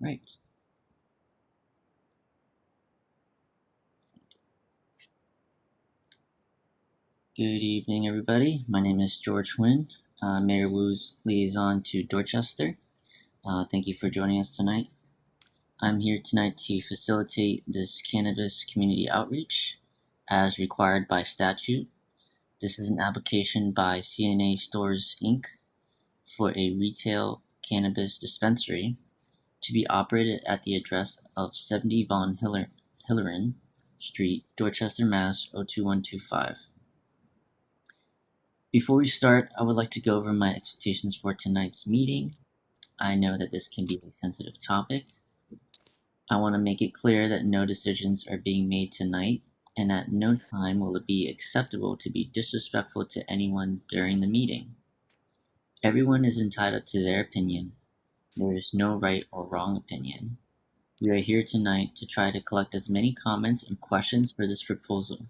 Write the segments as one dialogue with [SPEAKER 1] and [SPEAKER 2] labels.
[SPEAKER 1] Right. Good evening, everybody. My name is George Huynh, Mayor Wu's liaison to Dorchester. Thank you for joining us tonight. I'm here tonight to facilitate this cannabis community outreach as required by statute. This is an application by CNA Stores Inc. for a retail cannabis dispensary to be operated at the address of 70 Von Hillern Street, Dorchester, Mass. 02125. Before we start, I would like to go over my expectations for tonight's meeting. I know that this can be a sensitive topic. I want to make it clear that no decisions are being made tonight, and at no time will it be acceptable to be disrespectful to anyone during the meeting. Everyone is entitled to their opinion. There is no right or wrong opinion. We are here tonight to try to collect as many comments and questions for this proposal.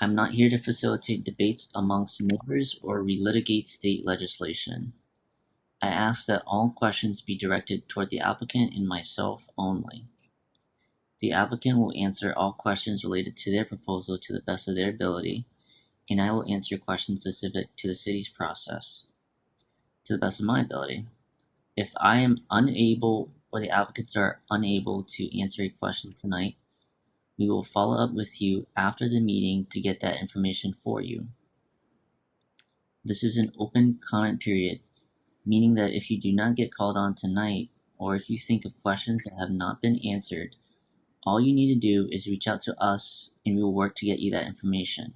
[SPEAKER 1] I'm not here to facilitate debates amongst neighbors or relitigate state legislation. I ask that all questions be directed toward the applicant and myself only. The applicant will answer all questions related to their proposal to the best of their ability, and I will answer questions specific to the city's process to the best of my ability. If I am unable or the applicants are unable to answer a question tonight, we will follow up with you after the meeting to get that information for you. This is an open comment period, meaning that if you do not get called on tonight, or if you think of questions that have not been answered, all you need to do is reach out to us and we will work to get you that information.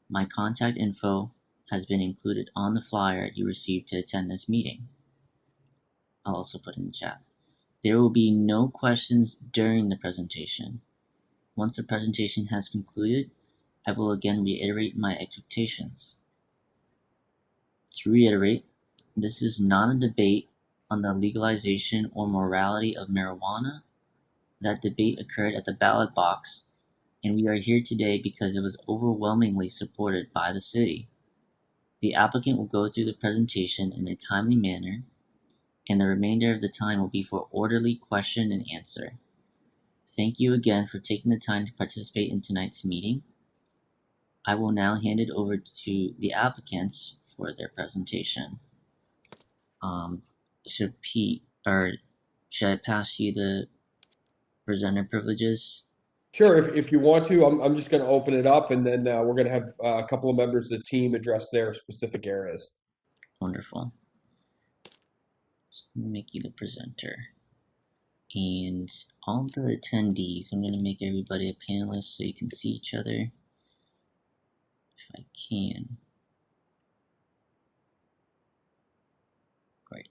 [SPEAKER 1] My contact info has been included on the flyer you received to attend this meeting. I'll also put in the chat. There will be no questions during the presentation. Once the presentation has concluded, I will again reiterate my expectations. To reiterate, this is not a debate on the legalization or morality of marijuana. That debate occurred at the ballot box, and we are here today because it was overwhelmingly supported by the city. The applicant will go through the presentation in a timely manner, and the remainder of the time will be for orderly question and answer. Thank you again for taking the time to participate in tonight's meeting. I will now hand it over to the applicants for their presentation. Should I pass you the presenter privileges?
[SPEAKER 2] Sure, if you want to, I'm just going to open it up, and then we're going to have a couple of members of the team address their specific areas.
[SPEAKER 1] Wonderful. Let's make you the presenter. And all the attendees, I'm going to make everybody a panelist so you can see each other. If I can. Great.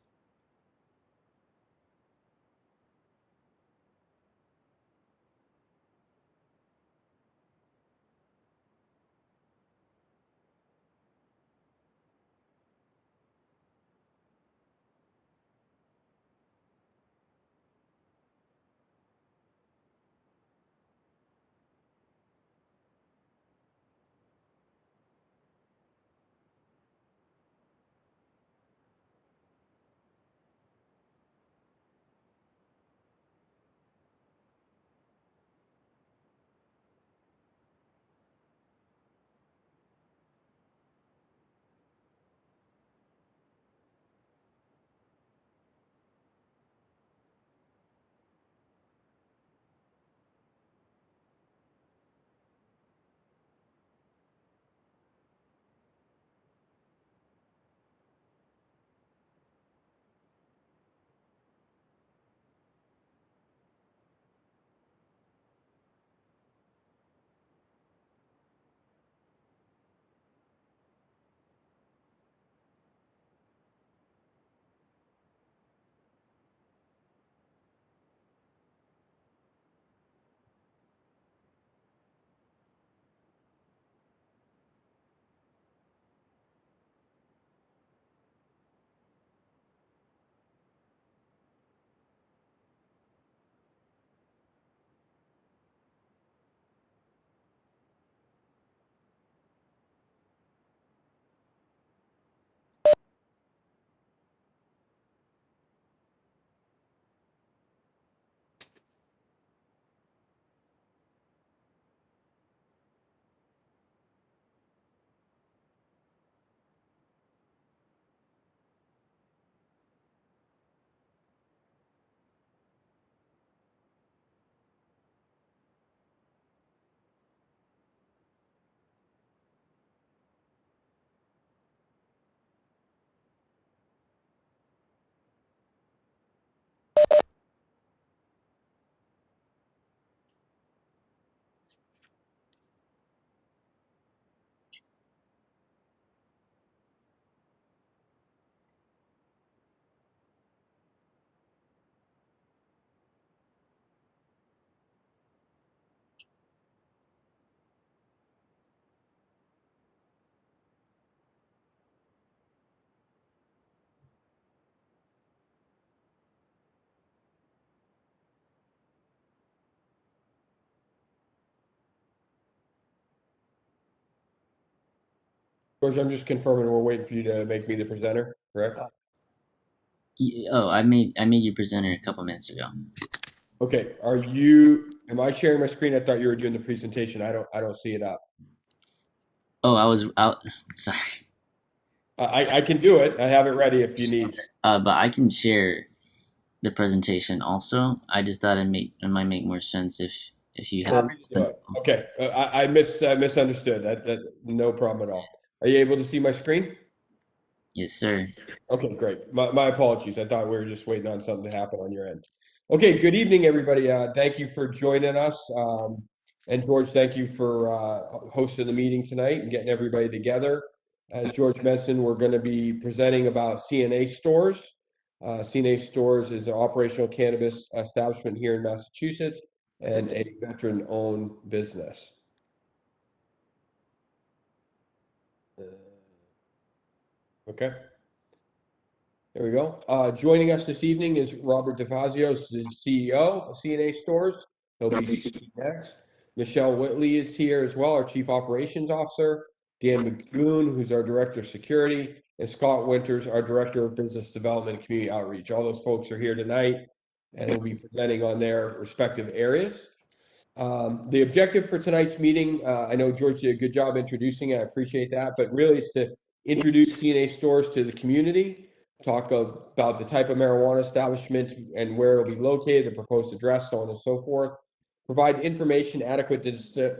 [SPEAKER 2] George, I'm just confirming we're waiting for you to make me the presenter, correct?
[SPEAKER 1] Oh, I made you presenter a couple minutes ago.
[SPEAKER 2] Okay, am I sharing my screen? I thought you were doing the presentation. I don't see it up.
[SPEAKER 1] Oh, I was out. Sorry.
[SPEAKER 2] I can do it. I have it ready if you need.
[SPEAKER 1] But I can share the presentation also. I just thought it might make more sense if you have
[SPEAKER 2] Happy to do
[SPEAKER 1] something.
[SPEAKER 2] it. Okay, I misunderstood. That no problem at all. Are you able to see my screen?
[SPEAKER 1] Yes, sir.
[SPEAKER 2] Okay, great. My apologies. I thought we were just waiting on something to happen on your end. Okay, good evening, everybody. Thank you for joining us. And George, thank you for hosting the meeting tonight and getting everybody together. As George mentioned, we're going to be presenting about CNA Stores. CNA Stores is an operational cannabis establishment here in Massachusetts and a veteran-owned business. Okay. There we go. Joining us this evening is Robert DeFazio, the CEO of CNA Stores. He'll be speaking next. Michelle Whitley is here as well, our Chief Operations Officer. Dan McGoon, who's our Director of Security, and Scott Winters, our Director of Business Development and Community Outreach. All those folks are here tonight and will be presenting on their respective areas. The objective for tonight's meeting, I know George did a good job introducing it. I appreciate that, but really it's to introduce CNA Stores to the community, talk about the type of marijuana establishment and where it'll be located, the proposed address, so on and so forth. Provide information adequate to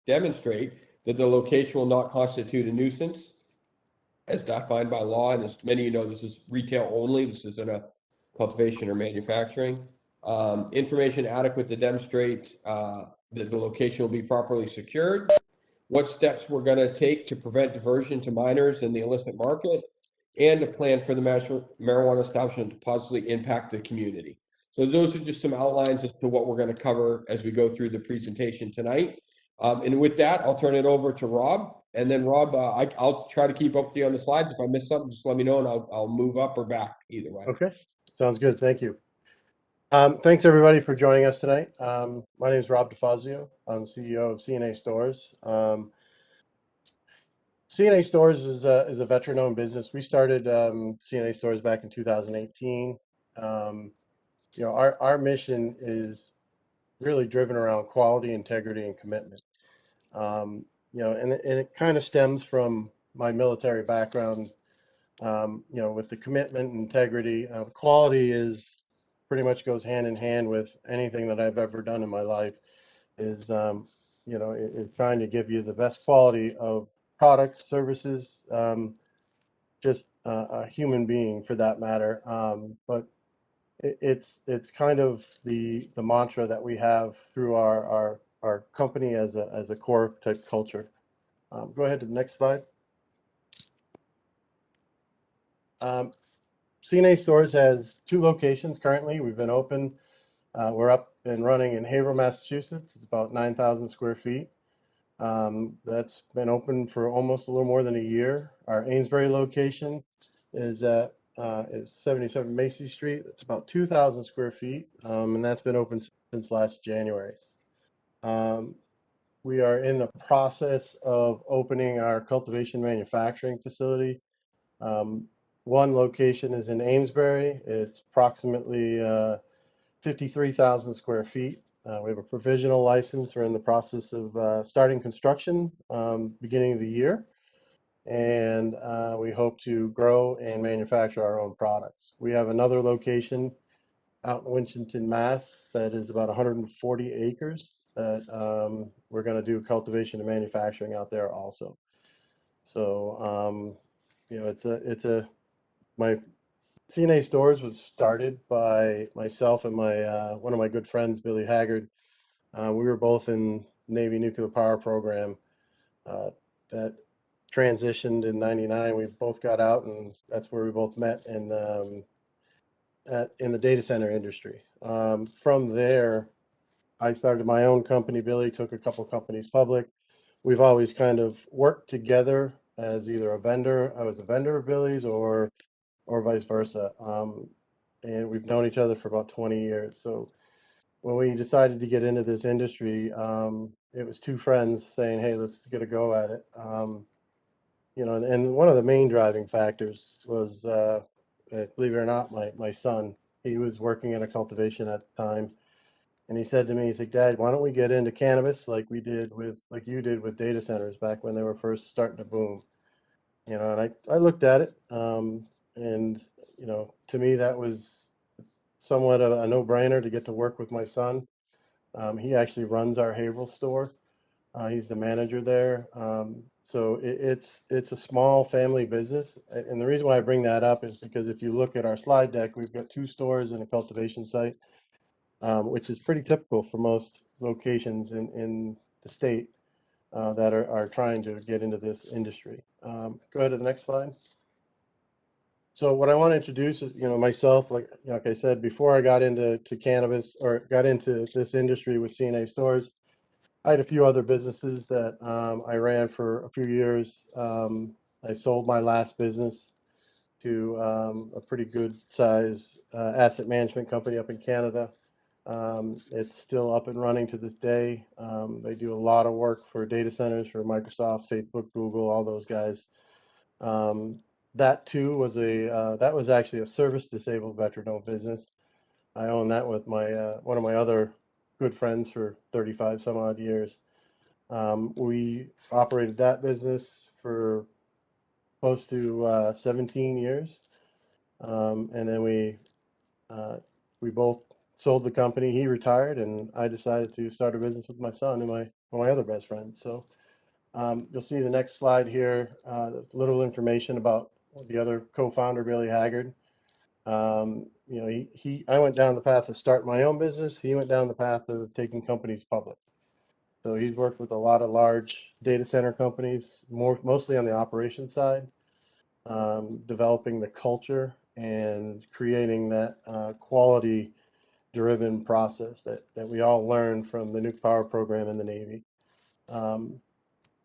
[SPEAKER 2] demonstrate that the location will not constitute a nuisance as defined by law. And as many of you know, this is retail only. This isn't a cultivation or manufacturing. Information adequate to demonstrate that the location will be properly secured. What steps we're going to take to prevent diversion to minors in the illicit market, and a plan for the marijuana establishment to positively impact the community. So those are just some outlines as to what we're going to cover as we go through the presentation tonight. And with that, I'll turn it over to Rob. And then Rob, I'll try to keep up with you on the slides. If I miss something, just let me know and I'll move up or back either way.
[SPEAKER 3] Okay, sounds good. Thank you. Thanks everybody for joining us tonight. My name is Rob DeFazio. I'm CEO of CNA Stores. CNA Stores is a veteran-owned business. We started CNA Stores back in 2018. Our mission is really driven around quality, integrity, and commitment. And it kind of stems from my military background. With the commitment and integrity, quality is pretty much goes hand in hand with anything that I've ever done in my life. Is trying to give you the best quality of products, services, just a human being for that matter. But it's kind of the mantra that we have through our company as a core type culture. Go ahead to the next slide. CNA Stores has 2 locations currently. We've been open. We're up and running in Haverhill, Massachusetts. It's about 9,000 square feet. That's been open for almost a little more than a year. Our Amesbury location is 77 Macy Street. It's about 2,000 square feet, and that's been open since last January. We are in the process of opening our cultivation manufacturing facility. One location is in Amesbury. It's approximately 53,000 square feet. We have a provisional license. We're in the process of starting construction beginning of the year. And we hope to grow and manufacture our own products. We have another location out in Winchton, Mass. that is about 140 acres that we're going to do cultivation and manufacturing out there also. So, my CNA Stores was started by myself and my one of my good friends, Billy Haggard. We were both in Navy nuclear power program that transitioned in '99. We both got out, and that's where we both met in the data center industry. From there, I started my own company. Billy took a couple companies public. We've always kind of worked together as either a vendor. I was a vendor of Billy's, or vice versa. And we've known each other for about 20 years. So when we decided to get into this industry, it was two friends saying, "Hey, let's get a go at it." And one of the main driving factors was, believe it or not, my son. He was working in a cultivation at the time, and he said to me, he's like, "Dad, why don't we get into cannabis like you did with data centers back when they were first starting to boom?" And I looked at it, and to me that was somewhat of a no-brainer to get to work with my son. He actually runs our Haverhill store. He's the manager there. So it's a small family business. And the reason why I bring that up is because if you look at our slide deck, we've got 2 stores and a cultivation site, which is pretty typical for most locations in the state that are trying to get into this industry. Go ahead to the next slide. So what I want to introduce is, myself, like I said, before I got into cannabis or got into this industry with CNA stores, I had a few other businesses that I ran for a few years. I sold my last business to a pretty good size asset management company up in Canada. It's still up and running to this day. They do a lot of work for data centers for Microsoft, Facebook, Google, all those guys. That too was that was actually a service disabled veteran-owned business. I own that with my one of my other good friends for 35 some odd years. We operated that business for close to 17 years, and then we both sold the company. He retired, and I decided to start a business with my son and my other best friend. So you'll see the next slide here. Little information about the other co-founder, Billy Haggard. I went down the path of starting my own business. He went down the path of taking companies public. So he's worked with a lot of large data center companies, mostly on the operations side, developing the culture and creating that quality-driven process that we all learned from the nuke power program in the Navy.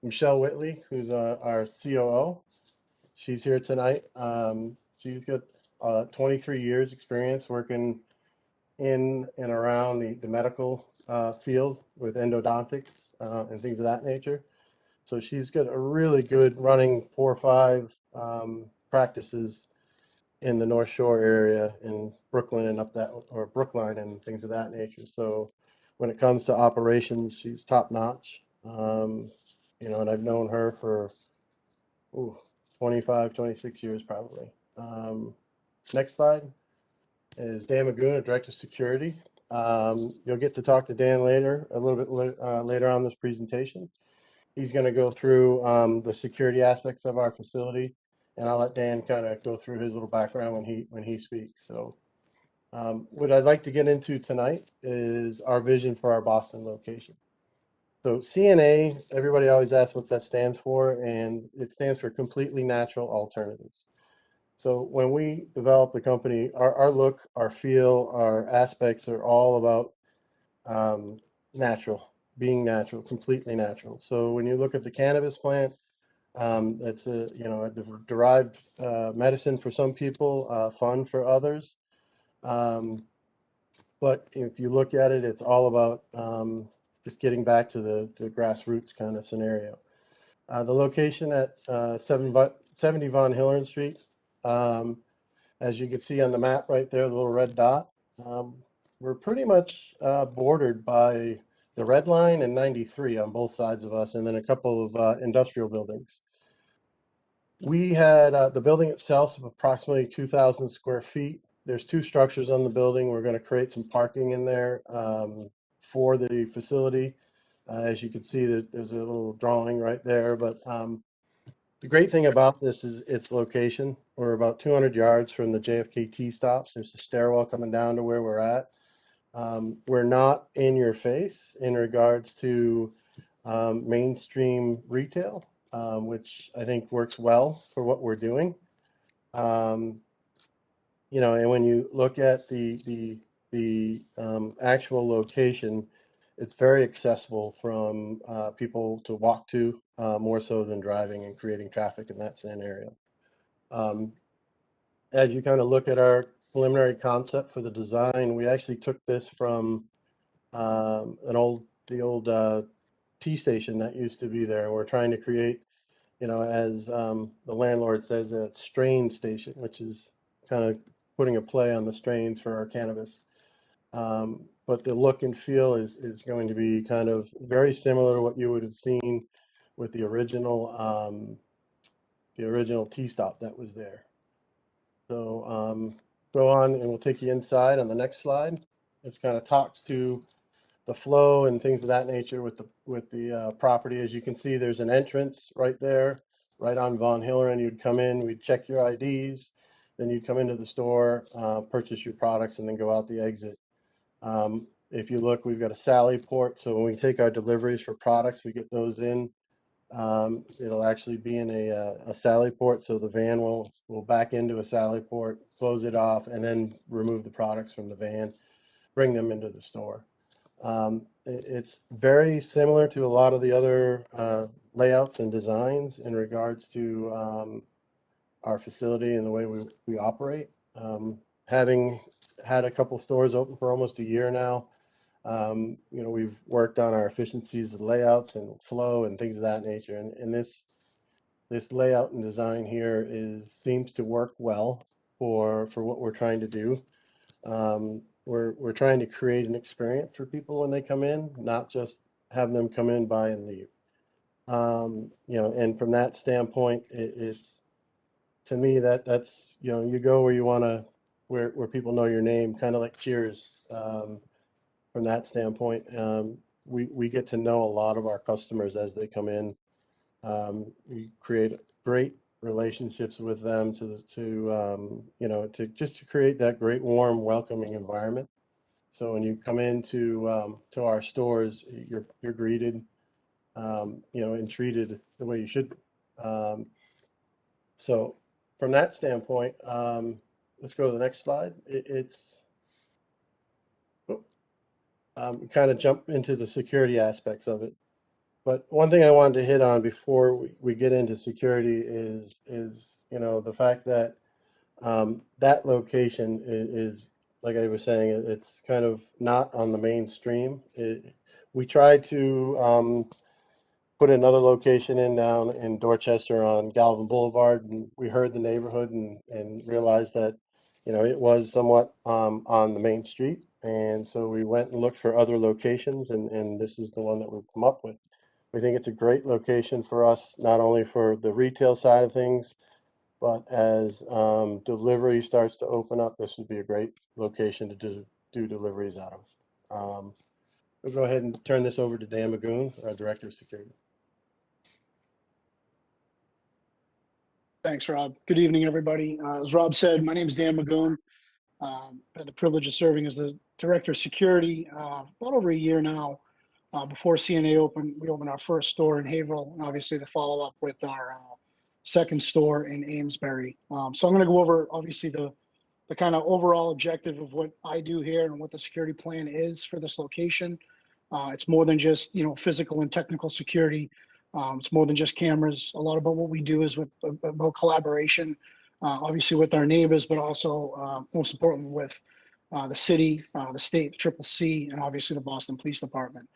[SPEAKER 3] Michelle Whitley, who's our COO, she's here tonight. She's got 23 years experience working in and around the medical field with endodontics and things of that nature. So she's got a really good running 4 or 5 practices in the North Shore area in Brooklyn and or Brookline and things of that nature. So when it comes to operations, she's top notch. And I've known her for 25, 26 years probably. Next slide is Dan Maguna, Director of Security. You'll get to talk to Dan later, a little bit later on this presentation. He's going to go through the security aspects of our facility, and I'll let Dan kind of go through his little background when he speaks. So what I'd like to get into tonight is our vision for our Boston location. So CNA, everybody always asks what that stands for, and it stands for Completely Natural Alternatives. So when we develop the company, our look, our feel, our aspects are all about natural, being natural, completely natural. So when you look at the cannabis plant, that's a derived medicine for some people, fun for others. But if you look at it, it's all about just getting back to the grassroots kind of scenario. The location at 70 Von Hillern Street, as you can see on the map right there, the little red dot, we're pretty much bordered by the Red Line and 93 on both sides of us, and then a couple of industrial buildings. We had the building itself of approximately 2,000 square feet. There's 2 structures on the building. We're going to create some parking in there for the facility. As you can see, there's a little drawing right there. But the great thing about this is its location. We're about 200 yards from the JFK T stops. There's a stairwell coming down to where we're at. We're not in your face in regards to mainstream retail, which I think works well for what we're doing. And when you look at the actual location, it's very accessible from people to walk to, more so than driving and creating traffic in that scenario. As you kind of look at our preliminary concept for the design, we actually took this from the old tea station that used to be there. We're trying to create, as the landlord says, a strain station, which is kind of putting a play on the strains for our cannabis. But the look and feel is going to be kind of very similar to what you would have seen with the original tea stop that was there. So go on, and we'll take you inside on the next slide. This kind of talks to the flow and things of that nature with the property. As you can see, there's an entrance right there, right on Von Hillern. You'd come in, we'd check your IDs, then you'd come into the store, purchase your products, and then go out the exit. If you look, we've got a Sally port, so when we take our deliveries for products, we get those in. It'll actually be in a Sally port, so the van will back into a Sally port, close it off, and then remove the products from the van, bring them into the store. It's very similar to a lot of the other layouts and designs in regards to our facility and the way we operate. Having had a couple stores open for almost a year now, we've worked on our efficiencies of layouts and flow and things of that nature. And this layout and design here seems to work well for what we're trying to do. We're trying to create an experience for people when they come in, not just have them come in, buy, and leave. And from that standpoint, it's, to me, that's you go where you want to, where people know your name, kind of like Cheers. From that standpoint, we get to know a lot of our customers as they come in. We create great relationships with them to create that great, warm, welcoming environment. So when you come into to our stores, you're greeted, and treated the way you should. So from that standpoint, let's go to the next slide. Kind of jump into the security aspects of it. But one thing I wanted to hit on before we get into security is the fact that that location is, like I was saying, it's kind of not on the mainstream. We tried to put another location down in Dorchester on Galvin Boulevard, and we heard the neighborhood and realized that it was somewhat on the main street. And so we went and looked for other locations, and this is the one that we've come up with. We think it's a great location for us, not only for the retail side of things, but as delivery starts to open up, this would be a great location to do deliveries out of. We'll go ahead and turn this over to Dan Magoon, our Director of Security.
[SPEAKER 4] Thanks, Rob. Good evening, everybody. As Rob said, my name is Dan Magoon. Had the privilege of serving as the Director of Security about over a year now. Before CNA opened, we opened our first store in Haverhill, and obviously the follow-up with our second store in Amesbury. So I'm going to go over, obviously, the kind of overall objective of what I do here and what the security plan is for this location. It's more than just, physical and technical security. It's more than just cameras. A lot about what we do is about collaboration, obviously with our neighbors, but also most importantly with the city, the state, the Triple C, and obviously the Boston Police Department.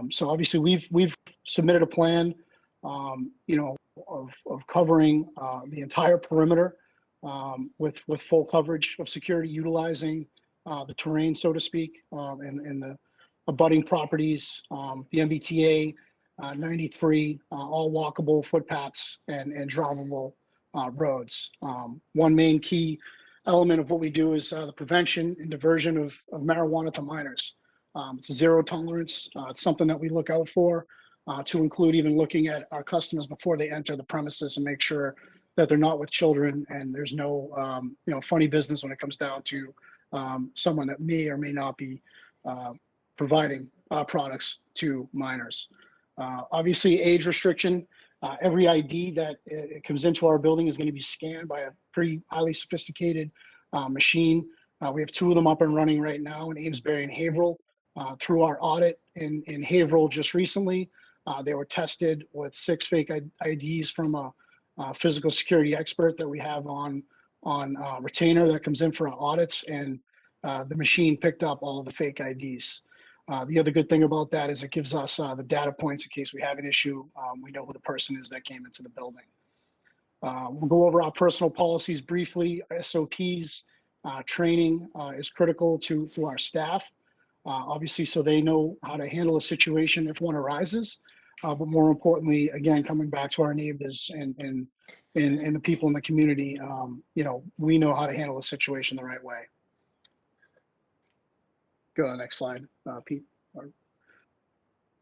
[SPEAKER 4] So obviously we've submitted a plan, of covering the entire perimeter with full coverage of security, utilizing the terrain, so to speak, and the abutting properties, the MBTA 93, all walkable footpaths and drivable roads. One main key element of what we do is the prevention and diversion of marijuana to minors. It's zero tolerance. It's something that we look out for, to include even looking at our customers before they enter the premises and make sure that they're not with children and there's no funny business when it comes down to someone that may or may not be providing products to minors. Obviously, age restriction. Every ID that comes into our building is going to be scanned by a pretty highly sophisticated machine. We have two of them up and running right now in Amesbury and Haverhill. Through our audit in Haverhill just recently, they were tested with 6 fake IDs from a physical security expert that we have on retainer that comes in for our audits, and the machine picked up all of the fake IDs. The other good thing about that is it gives us the data points in case we have an issue. We know who the person is that came into the building. We'll go over our personal policies briefly. SOPs, training is critical to our staff, obviously, so they know how to handle a situation if one arises. But more importantly, again, coming back to our neighbors and the people in the community, we know how to handle a situation the right way. Go to the next slide, Pete.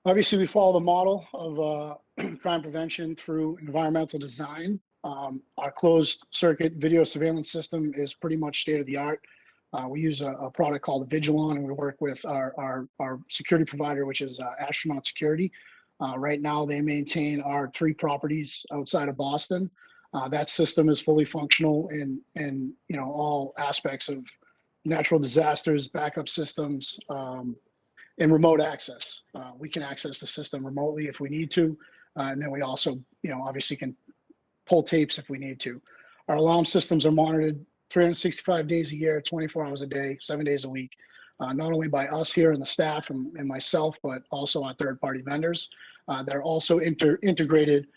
[SPEAKER 4] Obviously, we follow the model of crime prevention through environmental design. Our closed circuit video surveillance system is pretty much state of the art. We use a product called the Liaison, and we work with our security provider, which is Astronaut Security. Right now, they maintain our 3 properties outside of Boston. That system is fully functional in all aspects of natural disasters, backup systems, and remote access. We can access the system remotely if we need to, and then we also, obviously can pull tapes if we need to. Our alarm systems are monitored 365 days a year, 24 hours a day, 7 days a week, not only by us here and the staff and myself, but also our third-party vendors that are also integrated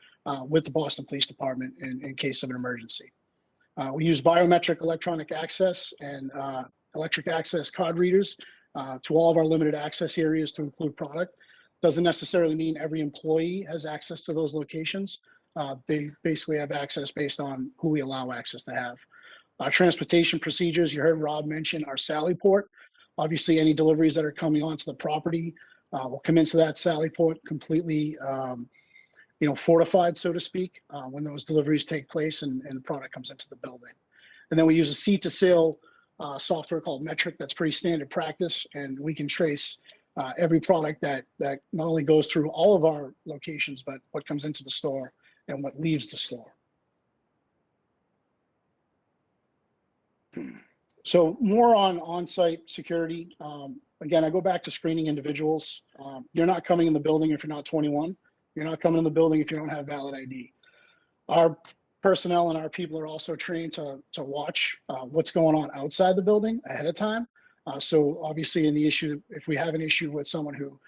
[SPEAKER 4] with the Boston Police Department in case of an emergency. We use biometric electronic access and electric access card readers to all of our limited access areas to include product. Doesn't necessarily mean every employee has access to those locations. They basically have access based on who we allow access to have. Transportation procedures, you heard Rob mention our Sally port. Obviously, any deliveries that are coming onto the property will come into that Sally port completely fortified, so to speak, when those deliveries take place and the product comes into the building. And then we use a seat to sale software called Metric that's pretty standard practice, and we can trace every product that not only goes through all of our locations, but what comes into the store and what leaves the store. So more on-site security. Again, I go back to screening individuals. You're not coming in the building if you're not 21. You're not coming in the building if you don't have valid ID. Our personnel and our people are also trained to watch what's going on outside the building ahead of time. So obviously if we have an issue with someone who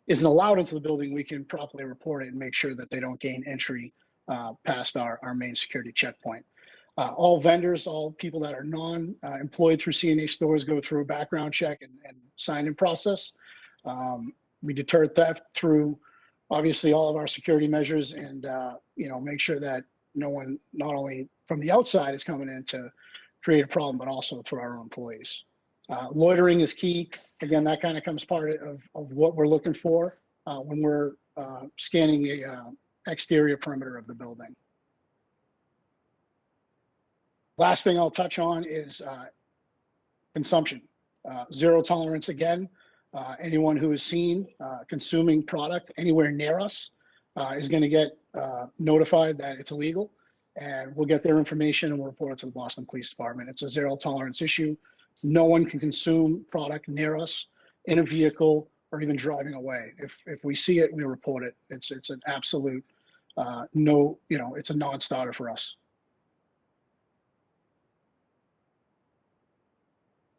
[SPEAKER 4] isn't allowed into the building, we can properly report it and make sure that they don't gain entry past our main security checkpoint. All vendors, all people that are employed through CNA stores go through a background check and sign-in process. We deter theft through obviously all of our security measures and make sure that no one, not only from the outside, is coming in to create a problem, but also through our own employees. Loitering is key. Again, that kind of comes part of what we're looking for when we're scanning the exterior perimeter of the building. Last thing I'll touch on is consumption. Zero tolerance again. Anyone who is seen consuming product anywhere near us is going to get notified that it's illegal, and we'll get their information and we'll report it to the Boston Police Department. It's a zero tolerance issue. No one can consume product near us in a vehicle or even driving away. If we see it, we report it. It's an absolute no, it's a non-starter for us.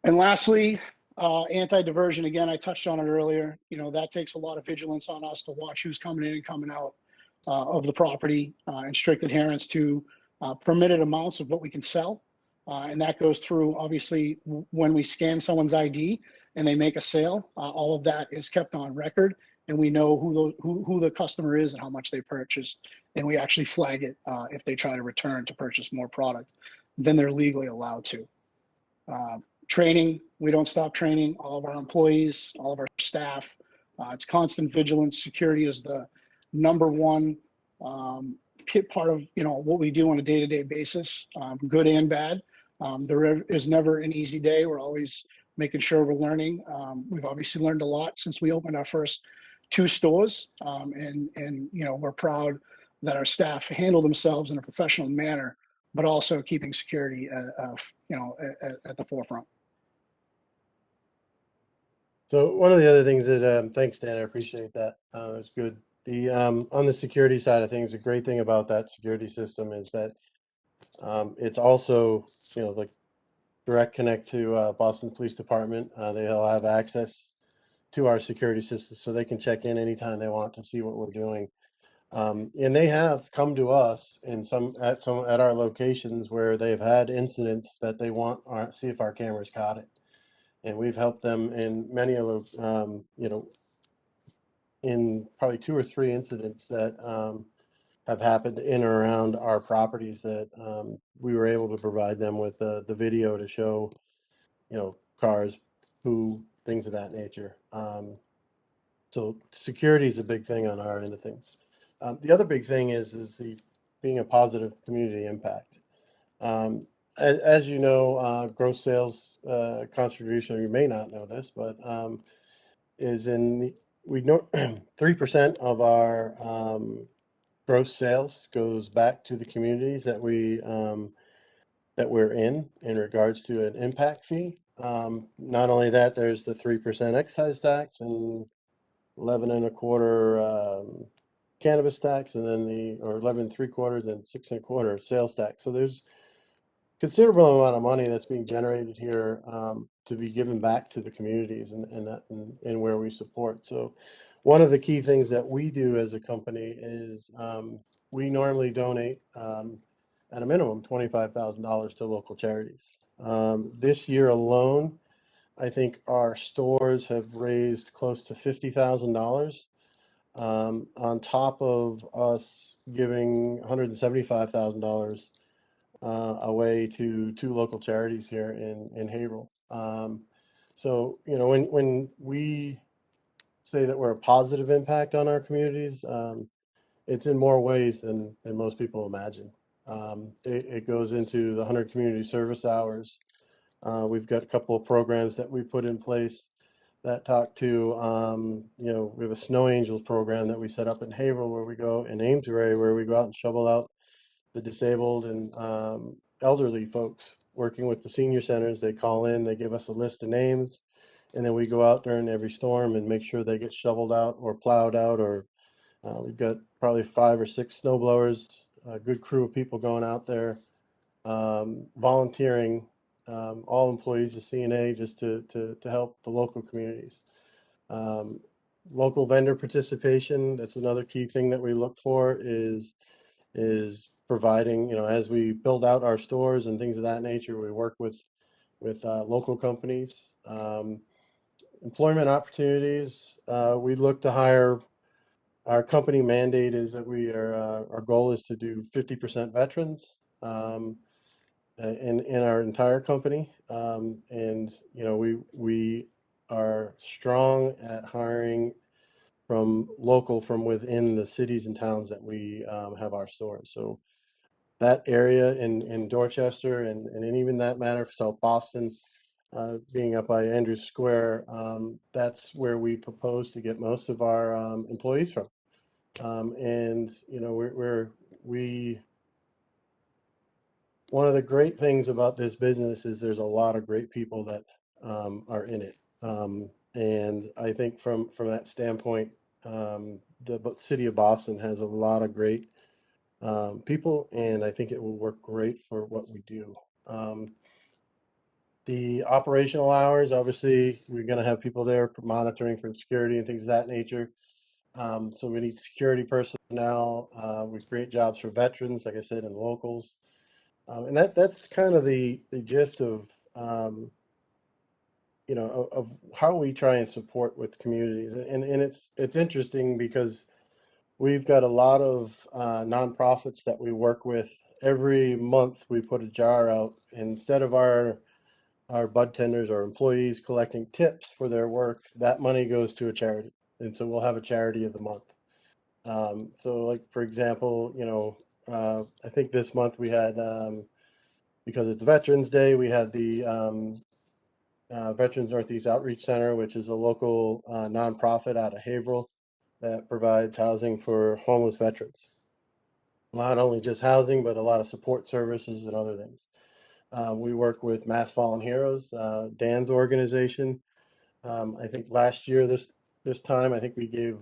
[SPEAKER 4] And lastly, anti-diversion, again, I touched on it earlier. That takes a lot of vigilance on us to watch who's coming in and coming out of the property, and strict adherence to permitted amounts of what we can sell. And that goes through, obviously, when we scan someone's ID and they make a sale, all of that is kept on record, and we know who the customer is and how much they purchased, and we actually flag it if they try to return to purchase more product than they're legally allowed to. Training, we don't stop training all of our employees, all of our staff. It's constant vigilance. Security is the number one part of what we do on a day-to-day basis, good and bad. There is never an easy day. We're always making sure we're learning. We've obviously learned a lot since we opened our first 2 stores, and we're proud that our staff handle themselves in a professional manner, but also keeping security at the forefront.
[SPEAKER 3] So one of the other things that, thanks, Dan, I appreciate that. That's good. On the security side of things, a great thing about that security system is that it's also, like direct connect to Boston Police Department. They'll have access to our security system, so they can check in anytime they want to see what we're doing. And they have come to us in at our locations where they've had incidents that they want see if our cameras caught it, and we've helped them in many of those, in probably 2 or 3 incidents that have happened in or around our properties that we were able to provide them with the video to show, cars, who, things of that nature. So security is a big thing on our end of things. The other big thing is being a positive community impact. As you know, gross sales contribution, you may not know this, but is we know 3% of our gross sales goes back to the communities that we're in regards to an impact fee. Not only that, there's the 3% excise tax and 11 and a quarter cannabis tax, and then or 11 and 3/4 and 6 and a quarter sales tax. So there's considerable amount of money that's being generated here to be given back to the communities and where we support. So one of the key things that we do as a company is we normally donate at a minimum $25,000 to local charities. This year alone, I think our stores have raised close to $50,000 on top of us giving $175,000 away to 2 local charities here in Haverhill. So, when we say that we're a positive impact on our communities, it's in more ways than most people imagine. It goes into the 100 community service hours. We've got a couple of programs that we put in place that talk to, we have a Snow Angels program that we set up in Haverhill where we go in Amesbury, where we go out and shovel out the disabled and elderly folks. Working with the senior centers, they call in, they give us a list of names, and then we go out during every storm and make sure they get shoveled out or plowed out, or we've got probably 5 or 6 snow blowers, a good crew of people going out there, volunteering, all employees of CNA just to help the local communities. Local vendor participation, that's another key thing that we look for is providing, as we build out our stores and things of that nature, we work with local companies. Employment opportunities, we look to hire. Our company mandate is that our goal is to do 50% veterans in our entire company, and we are strong at hiring from within the cities and towns that we have our stores. So that area in Dorchester and even that matter for South Boston, being up by Andrews Square, that's where we propose to get most of our employees from. And one of the great things about this business is there's a lot of great people that are in it. And I think from that standpoint, the city of Boston has a lot of great people, and I think it will work great for what we do. The operational hours, obviously, we're going to have people there monitoring for security and things of that nature. So we need security personnel. We create jobs for veterans, like I said, and locals. And that's kind of the gist of of how we try and support with communities. And it's interesting because we've got a lot of nonprofits that we work with. Every month we put a jar out. Instead of our bud tenders or employees collecting tips for their work, that money goes to a charity. And so we'll have a charity of the month. So like, for example, I think this month we had, because it's Veterans Day, we had the Veterans Northeast Outreach Center, which is a local nonprofit out of Haverhill that provides housing for homeless veterans. Not only just housing, but a lot of support services and other things. We work with Mass Fallen Heroes, Dan's organization. I think last year, this time, I think we gave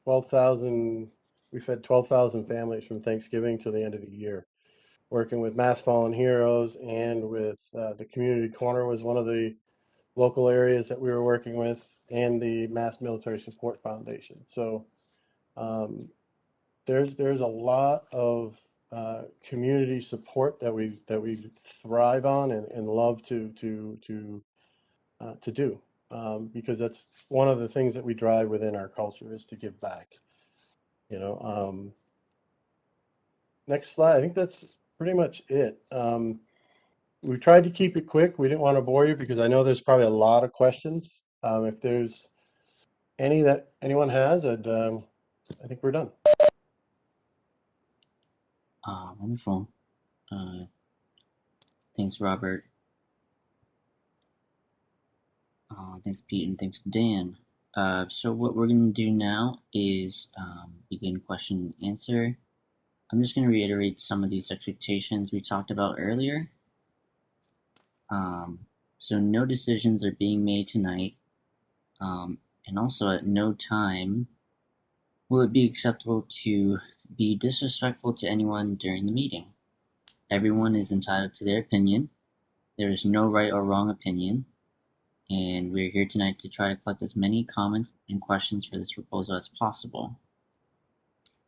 [SPEAKER 3] 12,000, we fed 12,000 families from Thanksgiving to the end of the year. Working with Mass Fallen Heroes and with the Community Corner was one of the local areas that we were working with. and the Mass Military Support Foundation. So there's a lot of community support that we thrive on and love to do, because that's one of the things that we drive within our culture is to give back. You know, next slide. I think that's pretty much it. We tried to keep it quick. We didn't want to bore you because I know there's probably a lot of questions. If there's any that anyone has, I think we're done.
[SPEAKER 1] Wonderful. Thanks, Robert. Thanks, Pete, and thanks, Dan. So what we're going to do now is begin question and answer. I'm just going to reiterate some of these expectations we talked about earlier. So no decisions are being made tonight, and also at no time will it be acceptable to be disrespectful to anyone during the meeting. Everyone is entitled to their opinion. There is no right or wrong opinion, and we're here tonight to try to collect as many comments and questions for this proposal as possible.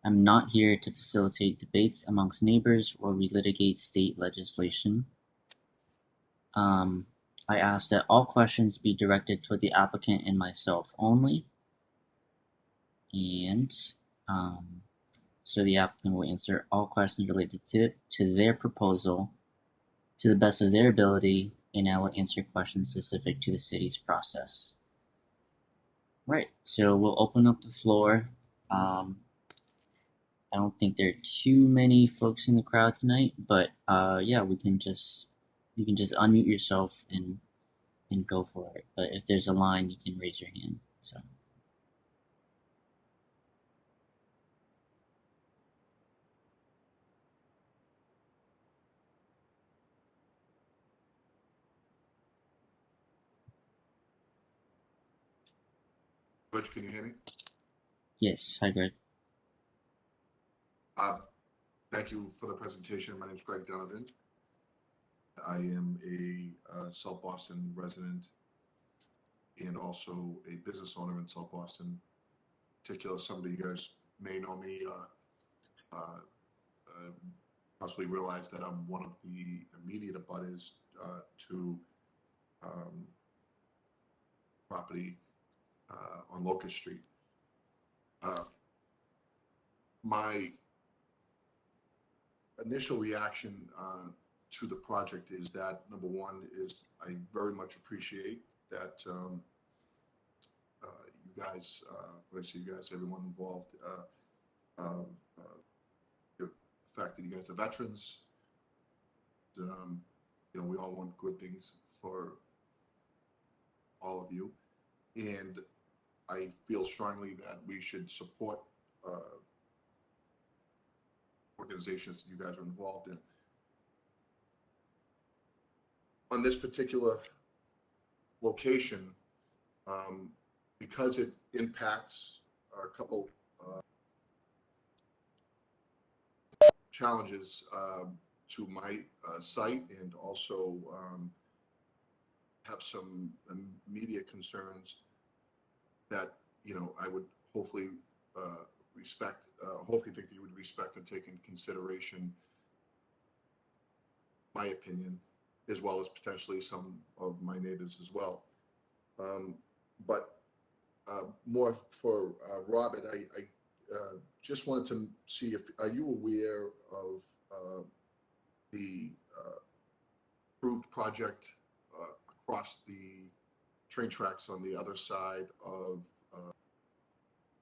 [SPEAKER 1] I'm not here to facilitate debates amongst neighbors or relitigate state legislation. I ask that all questions be directed toward the applicant and myself only, and so the applicant will answer all questions related to their proposal to the best of their ability, and I will answer questions specific to the city's process. Right, so we'll open up the floor. I don't think there are too many folks in the crowd tonight, but yeah, you can just unmute yourself and go for it. But if there's a line, you can raise your hand. So.
[SPEAKER 5] Butch, can you hear me?
[SPEAKER 1] Yes, hi Greg.
[SPEAKER 5] Thank you for the presentation. My name is Greg Donovan. I am a South Boston resident and also a business owner in South Boston. In particular, some of you guys may know me, possibly realize that I'm one of the immediate abutters to property on Locust Street. My initial reaction to the project is that, number one, is I very much appreciate that you guys, when I say you guys, everyone involved, the fact that you guys are veterans, you know, we all want good things for all of you, and I feel strongly that we should support organizations that you guys are involved in. On this particular location, because it impacts a couple challenges to my site, and also have some immediate concerns that, you know, I would hopefully hopefully think that you would respect and take into consideration my opinion, as well as potentially some of my neighbors as well. But more for Robert, I just wanted to see if, are you aware of the approved project across the train tracks on the other side of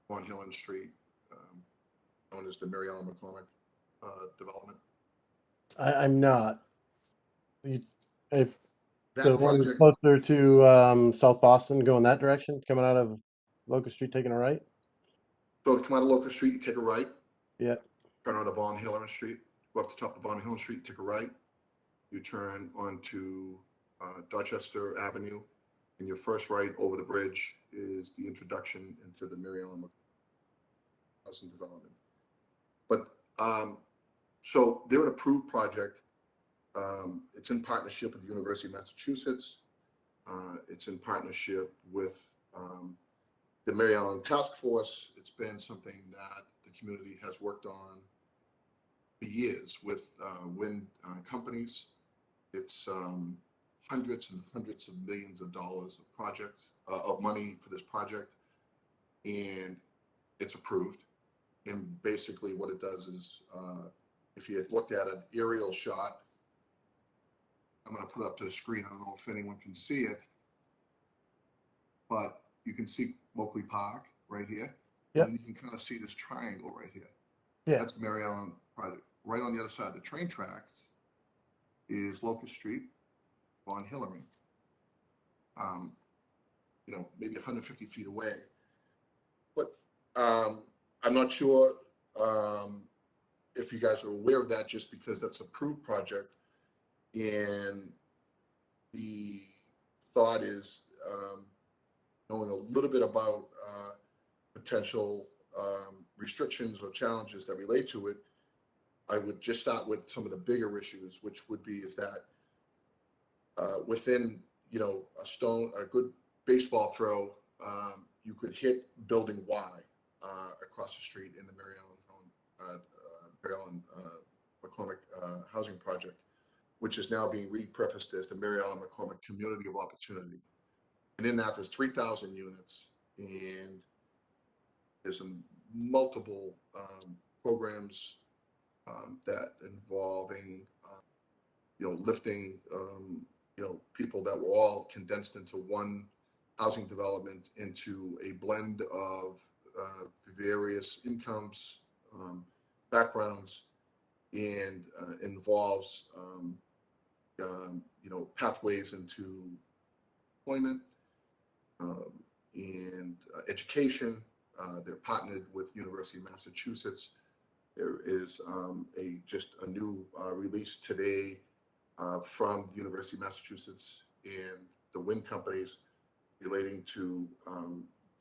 [SPEAKER 5] on Hillern Street, known as the Mary Ellen McCormick development?
[SPEAKER 3] I'm not. If
[SPEAKER 5] That
[SPEAKER 3] the one
[SPEAKER 5] project,
[SPEAKER 3] closer to South Boston, going that direction, coming out of Locust Street, taking a right.
[SPEAKER 5] so to come out of Locust Street, you take a right,
[SPEAKER 3] Yeah.
[SPEAKER 5] turn onto Von Hillern Street, go up the top of Von Hillern Street, take a right, you turn onto Dorchester Avenue, and your first right over the bridge is the introduction into the Mary Ellen housing development. But so they're an approved project. It's in partnership with the University of Massachusetts. It's in partnership with The Mary Ellen Task Force, it's been something that the community has worked on for years with wind companies. It's hundreds and hundreds of millions of dollars of projects, of money for this project, and it's approved. And basically what it does is, if you had looked at an aerial shot, I'm going to put it up to the screen. I don't know if anyone can see it, but you can see Moakley Park right here.
[SPEAKER 3] Yep.
[SPEAKER 5] And then you can kind of see this triangle right here.
[SPEAKER 3] Yeah.
[SPEAKER 5] That's Mary Ellen project. Right on the other side of the train tracks is Locust Street on Hillern. Maybe 150 feet away. But I'm not sure if you guys are aware of that, just because that's an approved project. And the thought is knowing a little bit about potential restrictions or challenges that relate to it. I would just start with some of the bigger issues, which would be is that within a good baseball throw, you could hit building Y across the street in the Mary Ellen McCormick housing project, which is now being repurposed as the Mary Ellen McCormick Community of Opportunity. And in that, there's 3,000 units, and there's some multiple programs that involving lifting people that were all condensed into one housing development into a blend of various incomes, backgrounds, and involves pathways into employment and education. They're partnered with University of Massachusetts. There is just a new release today from the University of Massachusetts and the wind companies relating to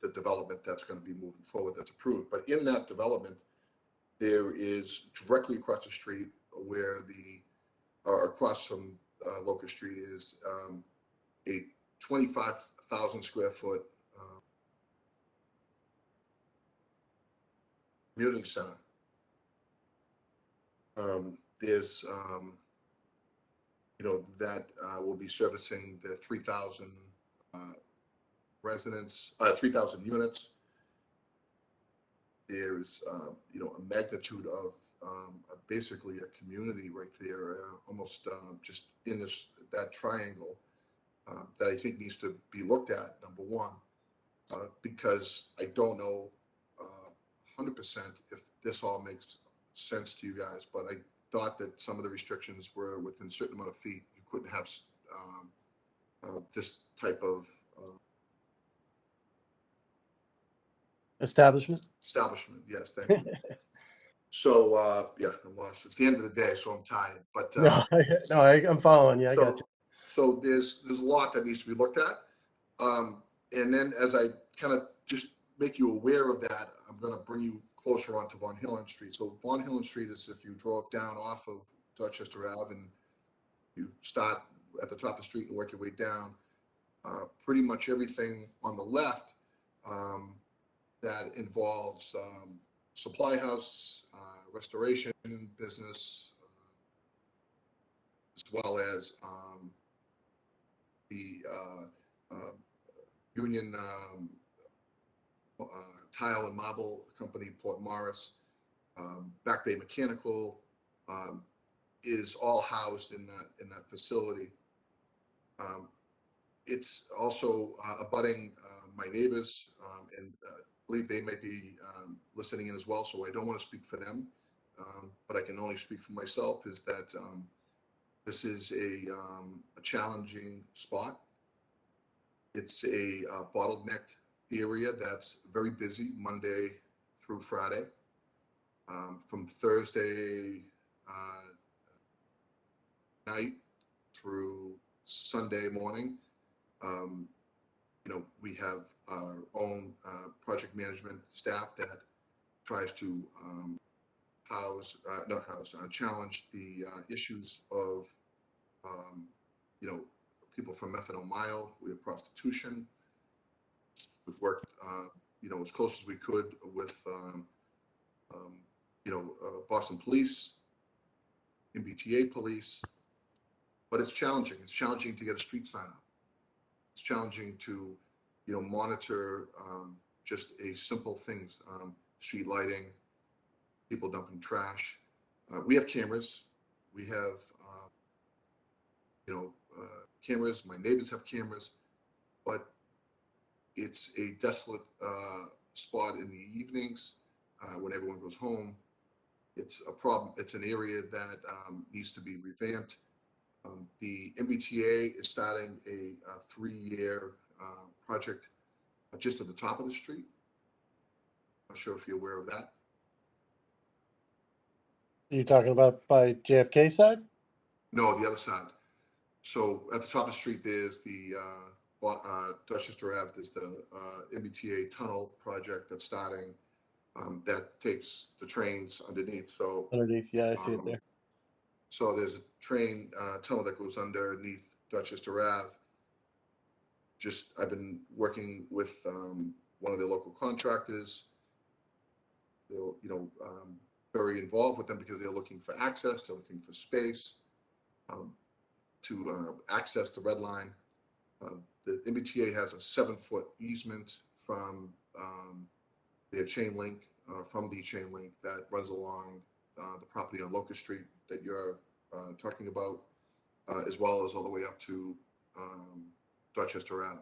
[SPEAKER 5] the development that's going to be moving forward that's approved. But in that development, there is directly across the street where across from Locust Street is a 25,000 square foot community center. There's that will be servicing the 3,000 residents, 3,000 units. There's a magnitude of basically a community right there, almost just in that triangle that I think needs to be looked at. Number one, because I don't know 100% if this all makes sense to you guys, but I thought that some of the restrictions were within a certain amount of feet. You couldn't have this type of
[SPEAKER 3] Establishment.
[SPEAKER 5] Yes, thank you. So I'm lost. It's the end of the day, so I'm tired. But
[SPEAKER 3] I'm following you. I got you.
[SPEAKER 5] So there's a lot that needs to be looked at, and then as I kind of just make you aware of that, I'm going to bring you closer onto Von Hillern Street. So Von Hillern Street is if you drove down off of Dorchester Ave and you start at the top of the street and work your way down, pretty much everything on the left that involves supply house, restoration business, as well as the Union Tile and Marble Company, Port Morris, Back Bay Mechanical, is all housed in that facility. It's also abutting my neighbors, and I believe they may be listening in as well, so I don't want to speak for them, but I can only speak for myself, is that this is a challenging spot. It's a bottlenecked area that's very busy Monday through Friday. From Thursday night through Sunday morning, we have our own project management staff that tries to challenge the issues of people from methadone mile. We have prostitution. We've worked, as close as we could with, Boston Police, MBTA Police, but it's challenging. It's challenging to get a street sign up. It's challenging to, monitor just a simple things, street lighting, people dumping trash. We have cameras. We have, cameras. My neighbors have cameras, but it's a desolate spot in the evenings when everyone goes home. It's a problem. It's an area that needs to be revamped. The MBTA is starting a 3-year project just at the top of the street. I'm not sure if you're aware of that.
[SPEAKER 3] Are you talking about by JFK side?
[SPEAKER 5] No, the other side. So at the top of the street, there's the Dorchester Ave. There's the MBTA tunnel project that's starting. That takes the trains underneath. So
[SPEAKER 3] Underneath, yeah, I see it there.
[SPEAKER 5] So there's a train tunnel that goes underneath Dorchester Ave. I've been working with one of the local contractors. They're, very involved with them because they're looking for access. They're looking for space to access the red line. The MBTA has a 7-foot easement from their chain link, from the chain link that runs along the property on Locust Street that you're talking about, as well as all the way up to Dorchester Ave.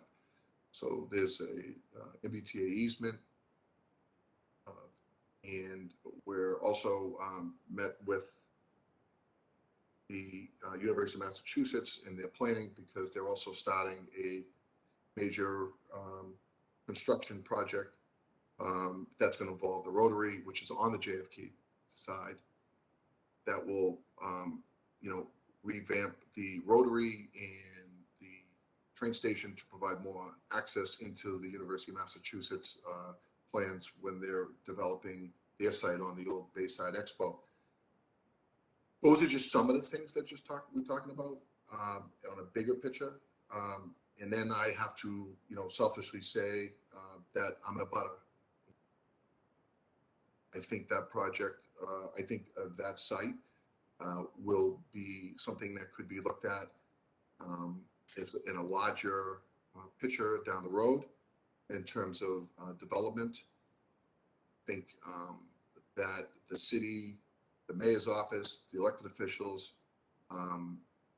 [SPEAKER 5] So there's a MBTA easement, and we're also met with the University of Massachusetts in their planning because they're also starting a major construction project that's going to involve the Rotary, which is on the JFK side, that will, revamp the Rotary and the train station to provide more access into the University of Massachusetts plans when they're developing their site on the old Bayside Expo. Those are just some of the things that we're talking about on a bigger picture. And then I have to, selfishly say that I'm a butter. I think that project, that site will be something that could be looked at in a larger picture down the road in terms of development. I think that the city, the mayor's office, the elected officials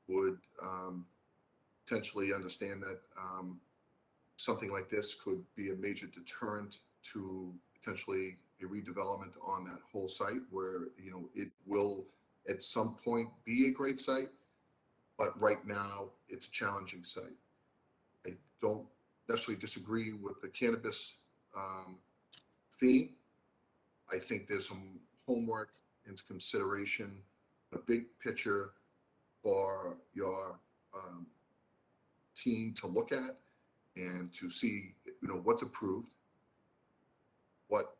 [SPEAKER 5] would potentially understand that something like this could be a major deterrent to potentially a redevelopment on that whole site where, it will at some point be a great site, but right now it's a challenging site. I don't necessarily disagree with the cannabis theme. I think there's some homework into consideration, a big picture for your team to look at and to see, what's approved, what